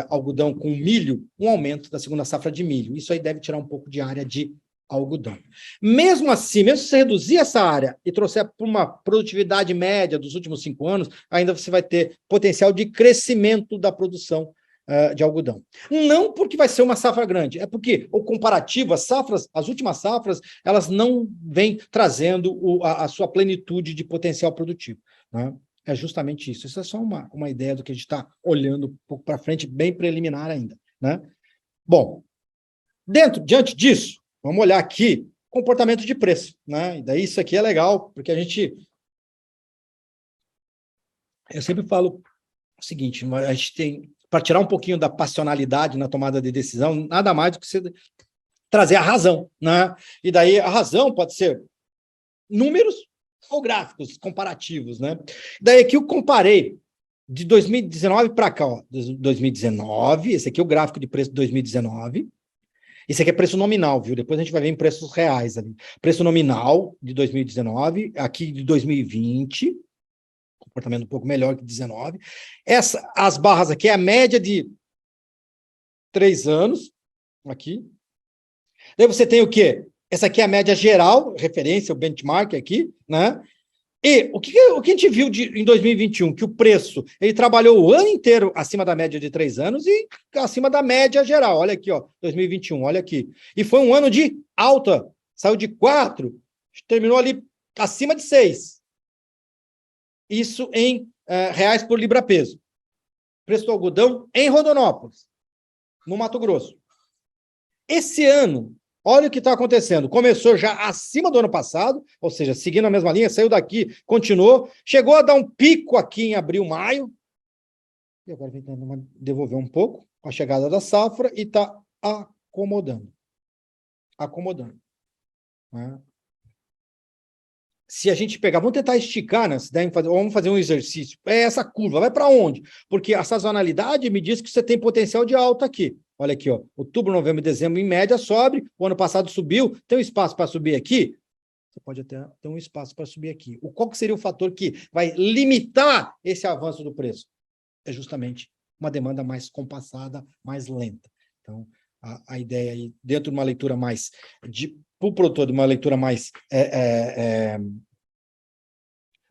algodão com milho, um aumento da segunda safra de milho. Isso aí deve tirar um pouco de área de algodão. Mesmo assim, mesmo se você reduzir essa área e trouxer para uma produtividade média dos últimos 5 anos, ainda você vai ter potencial de crescimento da produção de algodão. Não porque vai ser uma safra grande, é porque o comparativo, as últimas safras, elas não vêm trazendo a sua plenitude de potencial produtivo. Né? É justamente isso. Isso é só uma ideia do que a gente está olhando um pouco para frente, bem preliminar ainda. Né? Bom, diante disso, vamos olhar aqui comportamento de preço. Né? E daí isso aqui é legal, porque eu sempre falo o seguinte, a gente tem, para tirar um pouquinho da passionalidade na tomada de decisão, nada mais do que você trazer a razão. Né? E daí a razão pode ser números ou gráficos comparativos. Né? Daí aqui eu comparei de 2019 para cá, ó, 2019, esse aqui é o gráfico de preço de 2019, esse aqui é preço nominal, viu? Depois a gente vai ver em preços reais ali. Preço nominal de 2019, aqui de 2020, comportamento um pouco melhor que 19. As barras aqui é a média de 3 anos, aqui. Daí você tem o quê? Essa aqui é a média geral, referência, o benchmark aqui, né? E o que a gente viu em 2021? Que o preço, ele trabalhou o ano inteiro acima da média de 3 anos e acima da média geral. Olha aqui, ó, 2021, olha aqui. E foi um ano de alta, saiu de 4, terminou ali acima de 6. Isso em reais por libra-peso. Preço do algodão em Rondonópolis, no Mato Grosso. Esse ano, olha o que está acontecendo. Começou já acima do ano passado, ou seja, seguindo a mesma linha, saiu daqui, continuou, chegou a dar um pico aqui em abril, maio, e agora vem tentando devolver um pouco a chegada da safra e está acomodando. Acomodando. Né? se a gente pegar, vamos tentar esticar, né? Vamos fazer um exercício. É essa curva, vai para onde? Porque a sazonalidade me diz que você tem potencial de alta aqui. Olha aqui, ó, outubro, novembro e dezembro, em média, sobe. O ano passado subiu. Tem um espaço para subir aqui? Você pode até ter um espaço para subir aqui. Qual que seria o fator que vai limitar esse avanço do preço? É justamente uma demanda mais compassada, mais lenta. Então, a ideia aí, dentro de uma leitura mais para o produtor, de uma leitura mais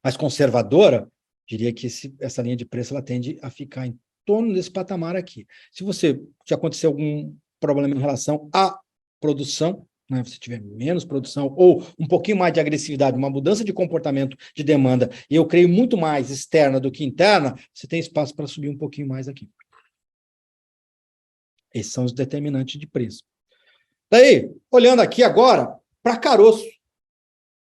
mais conservadora, diria que essa linha de preço ela tende a ficar em torno desse patamar aqui. Se acontecer algum problema em relação à produção, né, se tiver menos produção ou um pouquinho mais de agressividade, uma mudança de comportamento de demanda, e eu creio muito mais externa do que interna, você tem espaço para subir um pouquinho mais aqui. Esses são os determinantes de preço. Daí, olhando aqui agora para caroço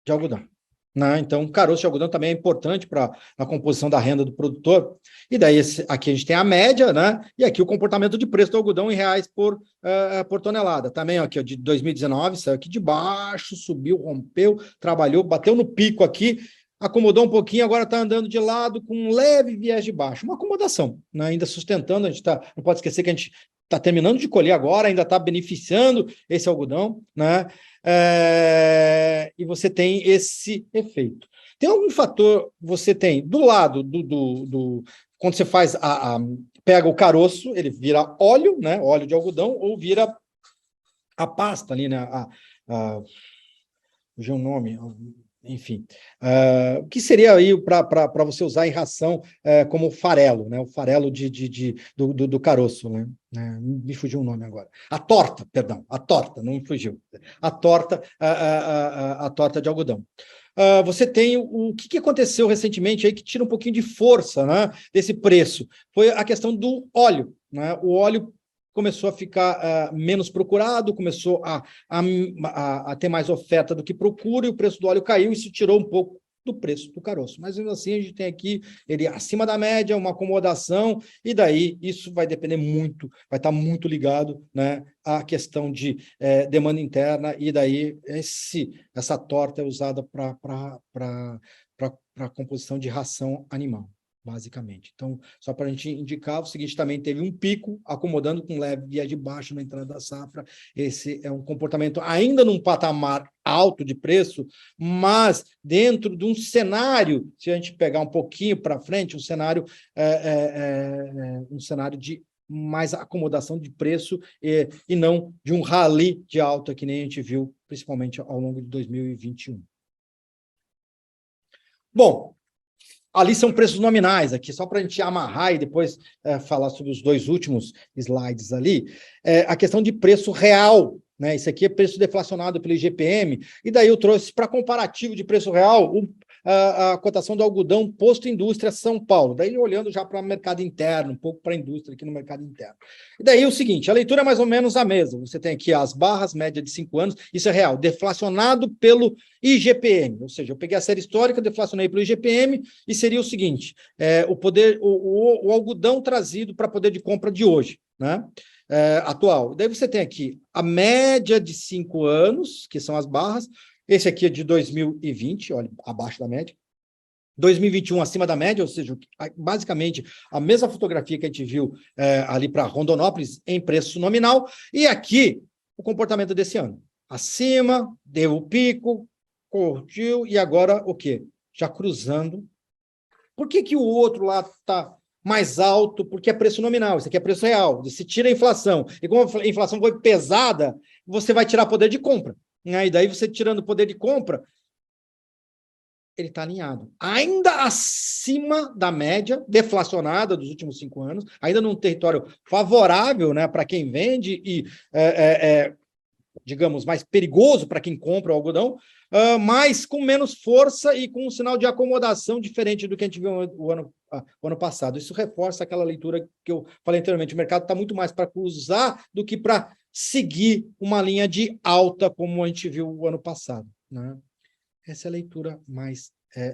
de algodão. Né? Então, caroço de algodão também é importante para a composição da renda do produtor. E daí, aqui a gente tem a média, né? E aqui o comportamento de preço do algodão em reais por tonelada. Também aqui, ó, de 2019, saiu aqui de baixo, subiu, rompeu, trabalhou, bateu no pico aqui, acomodou um pouquinho, agora está andando de lado com um leve viés de baixo. Uma acomodação, né? Ainda sustentando, a gente não pode esquecer que a gente está terminando de colher agora, ainda está beneficiando esse algodão, né? E você tem esse efeito. Tem algum fator, você tem do lado quando você faz pega o caroço, ele vira óleo, né? Óleo de algodão, ou vira a pasta ali, né? Fugiu o nome, enfim. O que seria aí para você usar em ração como farelo, né? O farelo do caroço, né? Me fugiu o nome agora. A torta, perdão, a torta, não me fugiu. A torta de algodão. Você tem o que aconteceu recentemente aí que tira um pouquinho de força, né, desse preço. Foi a questão do óleo, né? O óleo começou a ficar menos procurado, começou a ter mais oferta do que procura, e o preço do óleo caiu, isso tirou um pouco do preço do caroço. Mas, mesmo assim, a gente tem aqui ele acima da média, uma acomodação, e daí isso vai depender muito, vai estar muito ligado, né, à questão de demanda interna, e daí essa torta é usada para a composição de ração animal, basicamente. Então, só para a gente indicar, o seguinte, também teve um pico, acomodando com leve via de baixo na entrada da safra. Esse é um comportamento ainda num patamar alto de preço, mas dentro de um cenário, se a gente pegar um pouquinho para frente, um cenário de mais acomodação de preço e não de um rally de alta que nem a gente viu, principalmente ao longo de 2021. Bom, ali são preços nominais, aqui, só para a gente amarrar e depois falar sobre os dois últimos slides ali. A questão de preço real, né? Isso aqui é preço deflacionado pelo IGPM, e daí eu trouxe para comparativo de preço real a cotação do algodão posto indústria São Paulo, daí olhando já para o mercado interno, um pouco para a indústria aqui no mercado interno. E daí o seguinte, a leitura é mais ou menos a mesma, você tem aqui as barras, média de 5 anos, isso é real, deflacionado pelo IGPM, ou seja, eu peguei a série histórica, deflacionei pelo IGPM, e seria o seguinte, o algodão trazido para poder de compra de hoje, né? Atual. Daí você tem aqui a média de 5 anos, que são as barras. Esse aqui é de 2020, olha, abaixo da média. 2021 acima da média, ou seja, basicamente a mesma fotografia que a gente viu ali para Rondonópolis em preço nominal. E aqui o comportamento desse ano. Acima, deu o pico, curtiu, e agora o quê? Já cruzando. Por que o outro lá está mais alto? Porque é preço nominal, isso aqui é preço real. Você tira a inflação. E como a inflação foi pesada, você vai tirar poder de compra. E daí você tirando o poder de compra, ele está alinhado. Ainda acima da média deflacionada dos últimos 5 anos, ainda num território favorável, né, para quem vende e, digamos, mais perigoso para quem compra o algodão, mas com menos força e com um sinal de acomodação diferente do que a gente viu o ano passado. Isso reforça aquela leitura que eu falei anteriormente. O mercado está muito mais para cruzar do que para seguir uma linha de alta, como a gente viu o ano passado, né? Essa é a leitura mais,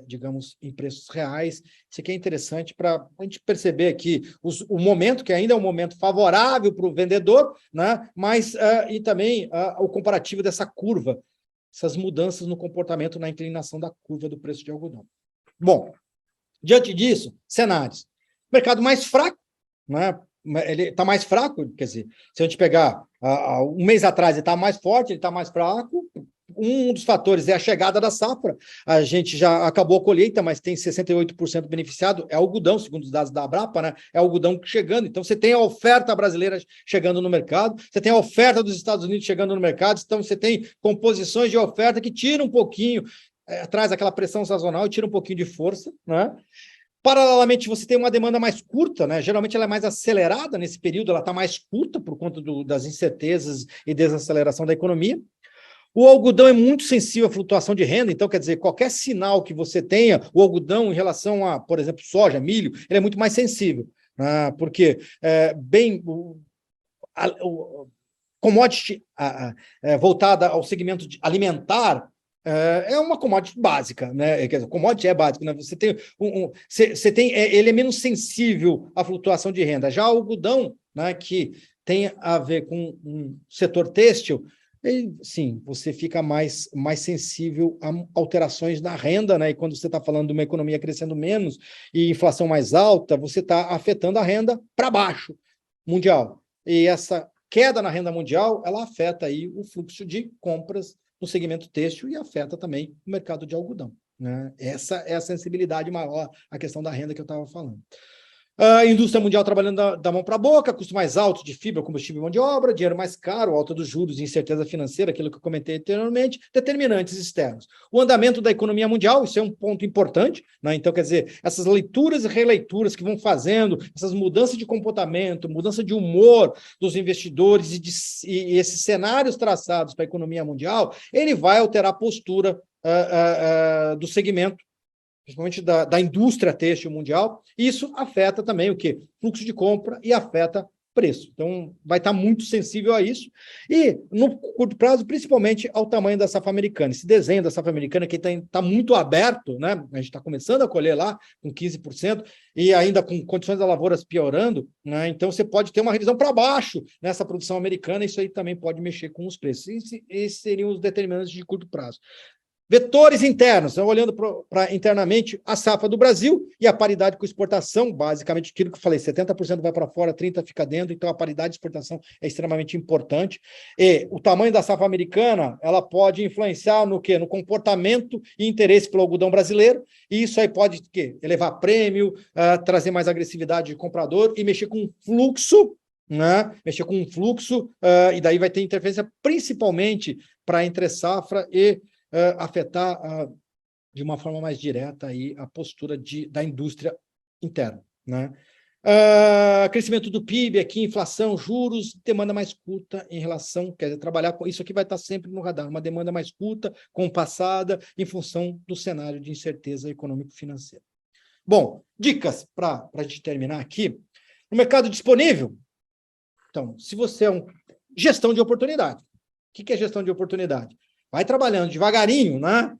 digamos, em preços reais. Isso aqui é interessante para a gente perceber aqui o momento, que ainda é um momento favorável para o vendedor, né? Mas e também o comparativo dessa curva. essas mudanças no comportamento, na inclinação da curva do preço de algodão. Bom, diante disso, cenários. Mercado mais fraco, né? Ele está mais fraco, quer dizer, se a gente pegar um mês atrás, ele está mais forte, ele está mais fraco. Um dos fatores é a chegada da safra. A gente já acabou a colheita, mas tem 68% beneficiado. É algodão, segundo os dados da Abrapa, né? É algodão chegando. Então, você tem a oferta brasileira chegando no mercado, você tem a oferta dos Estados Unidos chegando no mercado, então você tem composições de oferta que tiram um pouquinho, traz aquela pressão sazonal e tira um pouquinho de força, né? Paralelamente, você tem uma demanda mais curta, né? Geralmente ela é mais acelerada nesse período, ela está mais curta por conta das incertezas e desaceleração da economia. O algodão é muito sensível à flutuação de renda, então, quer dizer, qualquer sinal que você tenha, o algodão em relação a, por exemplo, soja, milho, ele é muito mais sensível, né? Porque o commodity voltada ao segmento alimentar, é uma commodity básica, né? Quer dizer, commodity é básico, né? Você tem, ele é menos sensível à flutuação de renda. Já o algodão, né, que tem a ver com um setor têxtil, sim, você fica mais sensível a alterações na renda, né? E quando você está falando de uma economia crescendo menos e inflação mais alta, você está afetando a renda para baixo mundial. E essa queda na renda mundial, ela afeta aí o fluxo de compras no segmento têxtil e afeta também o mercado de algodão, né? Essa é a sensibilidade maior à questão da renda que eu estava falando. A indústria mundial trabalhando da mão para a boca, custo mais alto de fibra, combustível e mão de obra, dinheiro mais caro, alta dos juros e incerteza financeira, aquilo que eu comentei anteriormente, determinantes externos. O andamento da economia mundial, isso é um ponto importante, né? Então, quer dizer, essas leituras e releituras que vão fazendo, essas mudanças de comportamento, mudança de humor dos investidores e esses cenários traçados para a economia mundial, ele vai alterar a postura do segmento, principalmente da indústria têxtil mundial. Isso afeta também o quê? Fluxo de compra e afeta preço. Então, vai estar muito sensível a isso. E, no curto prazo, principalmente ao tamanho da safra americana. Esse desenho da safra americana que está muito aberto, né? A gente está começando a colher lá com 15% e ainda com condições das lavouras piorando, né? Então, você pode ter uma revisão para baixo nessa produção americana, isso aí também pode mexer com os preços. Esses seriam os determinantes de curto prazo. Vetores internos, então, olhando para internamente a safra do Brasil e a paridade com exportação, basicamente aquilo que eu falei, 70% vai para fora, 30% fica dentro, então a paridade de exportação é extremamente importante. E o tamanho da safra americana, ela pode influenciar no quê? No comportamento e interesse pelo algodão brasileiro, e isso aí pode elevar prêmio, trazer mais agressividade de comprador e mexer com fluxo, né? Mexer com um fluxo, e daí vai ter interferência principalmente para entre safra e afetar de uma forma mais direta aí a postura da indústria interna, né? Crescimento do PIB aqui, inflação, juros, demanda mais curta em relação, quer dizer, trabalhar com isso aqui vai estar sempre no radar, uma demanda mais curta, compassada, em função do cenário de incerteza econômico-financeira. Bom, dicas para a gente terminar aqui. No mercado disponível, então, se você é gestão de oportunidade. O que é gestão de oportunidade? Vai trabalhando devagarinho, né?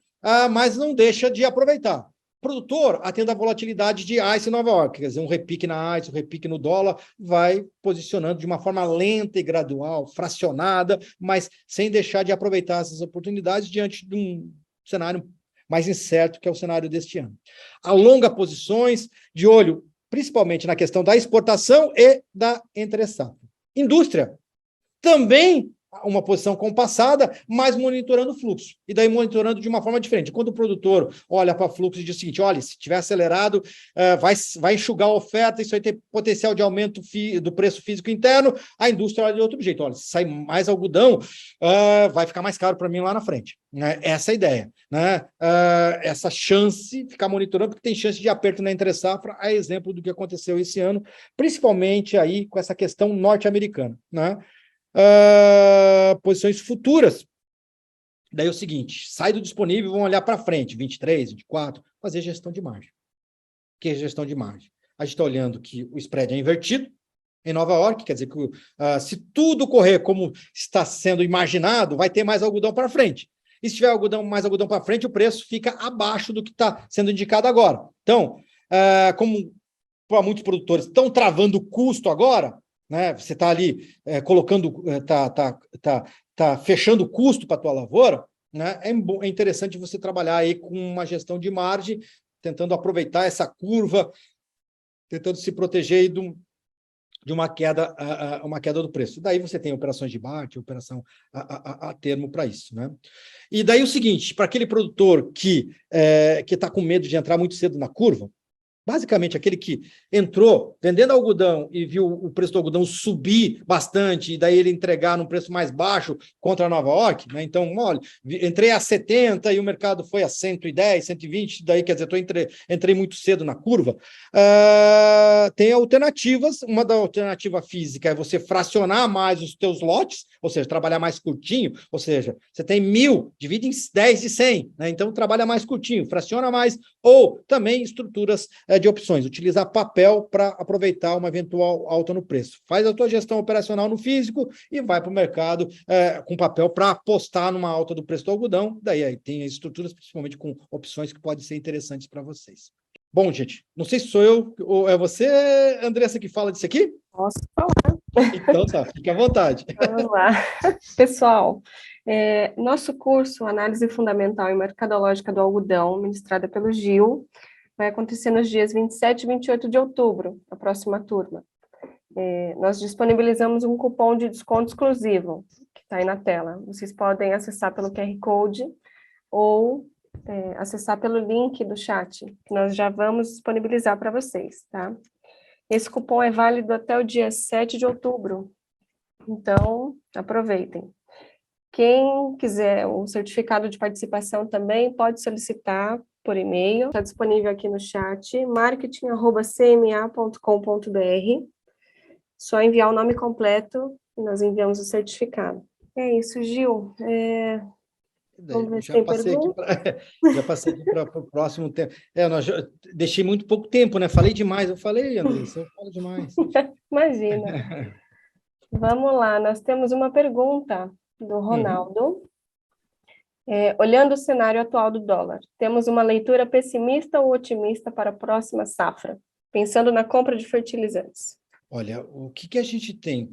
Mas não deixa de aproveitar. O produtor, atende a volatilidade de ICE em Nova York, quer dizer, um repique na ICE, um repique no dólar, vai posicionando de uma forma lenta e gradual, fracionada, mas sem deixar de aproveitar essas oportunidades diante de um cenário mais incerto, que é o cenário deste ano. Alonga posições, de olho principalmente na questão da exportação e da entre-safra. Indústria, também uma posição compassada, mas monitorando o fluxo. E daí monitorando de uma forma diferente. Quando o produtor olha para o fluxo e diz o seguinte, olha, se tiver acelerado, vai enxugar a oferta, isso vai ter potencial de aumento do preço físico interno, a indústria olha de outro jeito. Olha, se sair mais algodão, vai ficar mais caro para mim lá na frente. Essa é a ideia, né? Essa chance, ficar monitorando, porque tem chance de aperto na entre-safra, a exemplo do que aconteceu esse ano, principalmente aí com essa questão norte-americana, né? Posições futuras. Daí é o seguinte, sai do disponível, vão olhar para frente, 23, 24, fazer gestão de margem. O que é gestão de margem? A gente está olhando que o spread é invertido em Nova York, quer dizer que se tudo correr como está sendo imaginado, vai ter mais algodão para frente. E se tiver mais algodão para frente, o preço fica abaixo do que está sendo indicado agora. Então, como para muitos produtores estão travando o custo agora, né? Você está ali colocando, tá fechando o custo para a tua lavoura, né, é interessante você trabalhar aí com uma gestão de margem, tentando aproveitar essa curva, tentando se proteger aí de uma queda do preço. Daí você tem operações de bate, operação a termo para isso, né? E daí o seguinte, para aquele produtor que está com medo de entrar muito cedo na curva, basicamente, aquele que entrou vendendo algodão e viu o preço do algodão subir bastante, e daí ele entregar num preço mais baixo contra a Nova York, né? Então, olha, entrei a 70 e o mercado foi a 110, 120, daí quer dizer, entrei muito cedo na curva. Tem alternativas. Uma da alternativa física é você fracionar mais os teus lotes, ou seja, trabalhar mais curtinho, ou seja, você tem 1.000, divide em 10 de 100, né? Então trabalha mais curtinho, fraciona mais, ou também estruturas de opções, utilizar papel para aproveitar uma eventual alta no preço. Faz a tua gestão operacional no físico e vai para o mercado com papel para apostar numa alta do preço do algodão. Daí aí tem estruturas, principalmente com opções que podem ser interessantes para vocês. Bom, gente, não sei se sou eu ou é você, Andressa, que fala disso aqui? Posso falar. Então tá, fique à vontade. Vamos lá. Pessoal, nosso curso Análise Fundamental e Mercadológica do Algodão, ministrada pelo Gil, vai acontecer nos dias 27 e 28 de outubro, a próxima turma. Nós disponibilizamos um cupom de desconto exclusivo, que está aí na tela. Vocês podem acessar pelo QR Code ou acessar pelo link do chat, que nós já vamos disponibilizar para vocês, tá? Esse cupom é válido até o dia 7 de outubro, então aproveitem. Quem quiser o certificado de participação também pode solicitar por e-mail, está disponível aqui no chat, marketing@cma.com.br. Só enviar o nome completo e nós enviamos o certificado. É isso, Gil. Vamos ver se tem pergunta. Já passei aqui para o próximo tempo. Deixei muito pouco tempo, né? Falei demais. Eu falei, Andressa, eu falo demais. Imagina. Vamos lá, nós temos uma pergunta do Ronaldo. Olhando o cenário atual do dólar, temos uma leitura pessimista ou otimista para a próxima safra, pensando na compra de fertilizantes? Olha, o que a gente tem?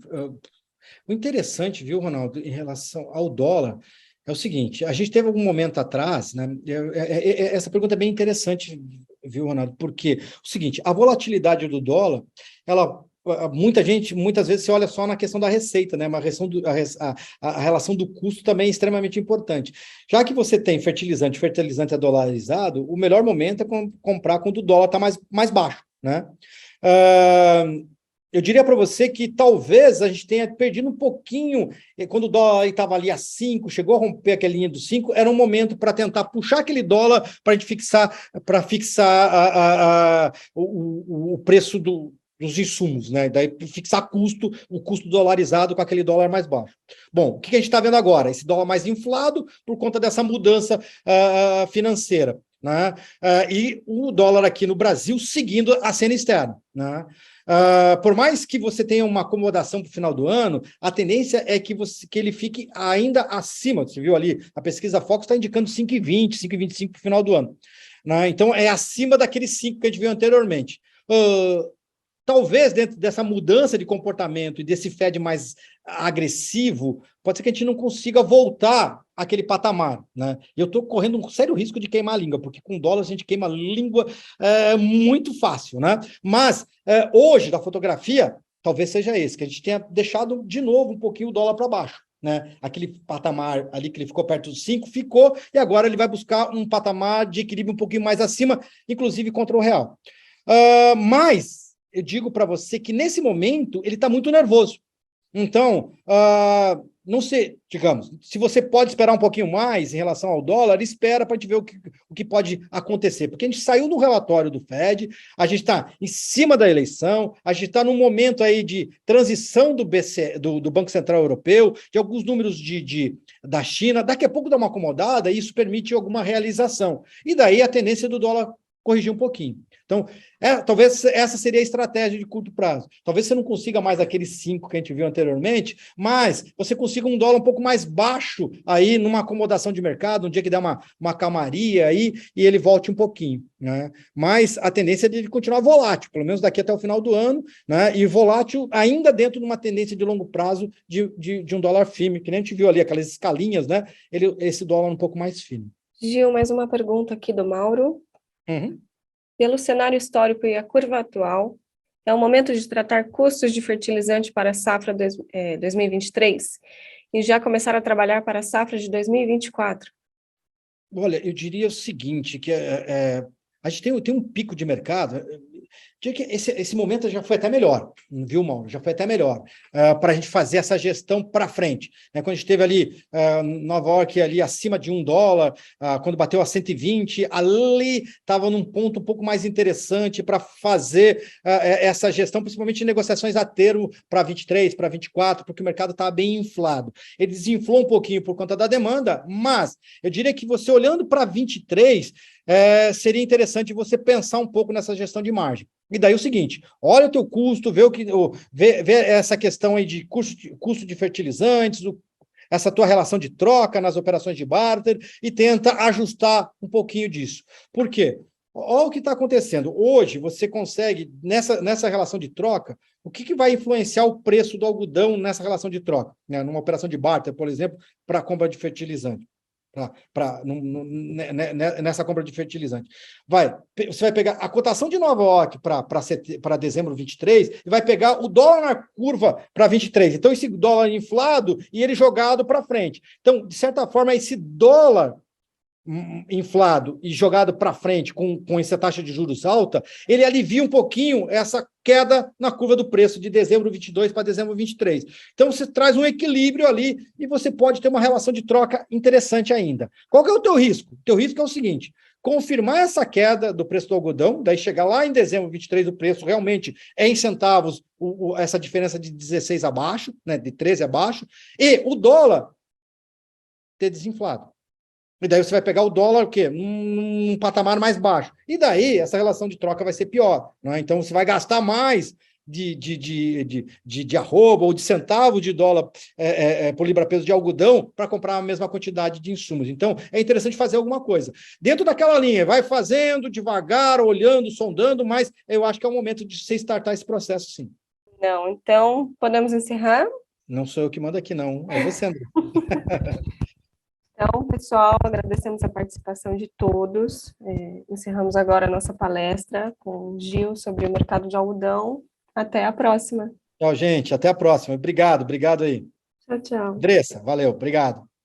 O interessante, viu, Ronaldo, em relação ao dólar, é o seguinte: a gente teve algum momento atrás, né? Essa pergunta é bem interessante, viu, Ronaldo? Porque o seguinte, a volatilidade do dólar, muitas vezes você olha só na questão da receita, né? A relação do custo também é extremamente importante. Já que você tem fertilizante é dolarizado, o melhor momento é comprar quando o dólar está mais baixo, né? Eu diria para você que talvez a gente tenha perdido um pouquinho, quando o dólar estava ali a 5, chegou a romper aquela linha dos 5, era um momento para tentar puxar aquele dólar para a gente fixar o preço dos insumos, né? Daí fixar o custo dolarizado com aquele dólar mais baixo. Bom, o que a gente está vendo agora? Esse dólar mais inflado por conta dessa mudança financeira, né? E o dólar aqui no Brasil seguindo a cena externa, né? Por mais que você tenha uma acomodação para o final do ano, a tendência é que ele fique ainda acima. Você viu ali, a pesquisa Fox está indicando 5,20, 5,25 para o final do ano, né? Então, é acima daqueles 5 que a gente viu anteriormente. Talvez dentro dessa mudança de comportamento e desse Fed mais agressivo, pode ser que a gente não consiga voltar àquele patamar, né? Eu estou correndo um sério risco de queimar a língua, porque com dólar a gente queima a língua muito fácil, né? Mas hoje, da fotografia, talvez seja esse, que a gente tenha deixado de novo um pouquinho o dólar para baixo, né? Aquele patamar ali que ele ficou perto dos 5, ficou, e agora ele vai buscar um patamar de equilíbrio um pouquinho mais acima, inclusive contra o real. Mas eu digo para você que, nesse momento, ele está muito nervoso. Então, não sei, digamos, se você pode esperar um pouquinho mais em relação ao dólar, espera para a gente ver o que pode acontecer. Porque a gente saiu do relatório do Fed, a gente está em cima da eleição, a gente está num momento aí de transição do Banco Central Europeu, de alguns números da China. Daqui a pouco dá uma acomodada e isso permite alguma realização. E daí a tendência do dólar corrigir um pouquinho. Então, talvez essa seria a estratégia de curto prazo. Talvez você não consiga mais aqueles 5 que a gente viu anteriormente, mas você consiga um dólar um pouco mais baixo aí numa acomodação de mercado, um dia que der uma calmaria aí e ele volte um pouquinho, né? Mas a tendência é de ele continuar volátil, pelo menos daqui até o final do ano, né? E volátil ainda dentro de uma tendência de longo prazo de um dólar firme, que nem a gente viu ali, aquelas escalinhas, né? Esse dólar um pouco mais firme. Gil, mais uma pergunta aqui do Mauro. Uhum. Pelo cenário histórico e a curva atual, é o momento de tratar custos de fertilizante para a safra 2023 e já começar a trabalhar para a safra de 2024? Olha, eu diria o seguinte, que a gente tem um pico de mercado, diria que esse momento já foi até melhor, viu, Mauro? Já foi até melhor para a gente fazer essa gestão para frente. Né? Quando a gente teve ali Nova York ali acima de $1, quando bateu a 120, ali estava num ponto um pouco mais interessante para fazer essa gestão, principalmente em negociações a termo para 23, para 24, porque o mercado estava bem inflado. Ele desinflou um pouquinho por conta da demanda, mas eu diria que você olhando para 23, seria interessante você pensar um pouco nessa gestão de margem. E daí o seguinte, olha o teu custo, vê essa questão aí de custo de fertilizantes, essa tua relação de troca nas operações de barter e tenta ajustar um pouquinho disso. Por quê? Olha o que está acontecendo. Hoje, você consegue, nessa relação de troca, o que vai influenciar o preço do algodão nessa relação de troca? Né? Numa operação de barter, por exemplo, para a compra de fertilizante. Nessa compra de fertilizante. Você vai pegar a cotação de Nova York para dezembro 23 e vai pegar o dólar na curva para 23. Então, esse dólar inflado e ele jogado para frente. Então, de certa forma, esse dólar inflado e jogado para frente com essa taxa de juros alta, ele alivia um pouquinho essa queda na curva do preço de dezembro 22 para dezembro 23. Então, você traz um equilíbrio ali e você pode ter uma relação de troca interessante ainda. Qual que é o teu risco? O teu risco é o seguinte, confirmar essa queda do preço do algodão, daí chegar lá em dezembro 23 o preço realmente é em centavos, essa diferença de 16 abaixo, né, de 13 abaixo, e o dólar ter desinflado. E daí você vai pegar o dólar, o quê? Num patamar mais baixo. E daí essa relação de troca vai ser pior. Né? Então você vai gastar mais de arroba ou de centavo de dólar por libra-peso de algodão para comprar a mesma quantidade de insumos. Então é interessante fazer alguma coisa. Dentro daquela linha, vai fazendo devagar, olhando, sondando, mas eu acho que é o momento de você startar esse processo, sim. Não, então podemos encerrar? Não sou eu que mando aqui, não. É você, André. Então, pessoal, agradecemos a participação de todos. Encerramos agora a nossa palestra com o Gil sobre o mercado de algodão. Até a próxima. Tchau, gente. Até a próxima. Obrigado aí. Tchau, tchau. Andressa, valeu. Obrigado.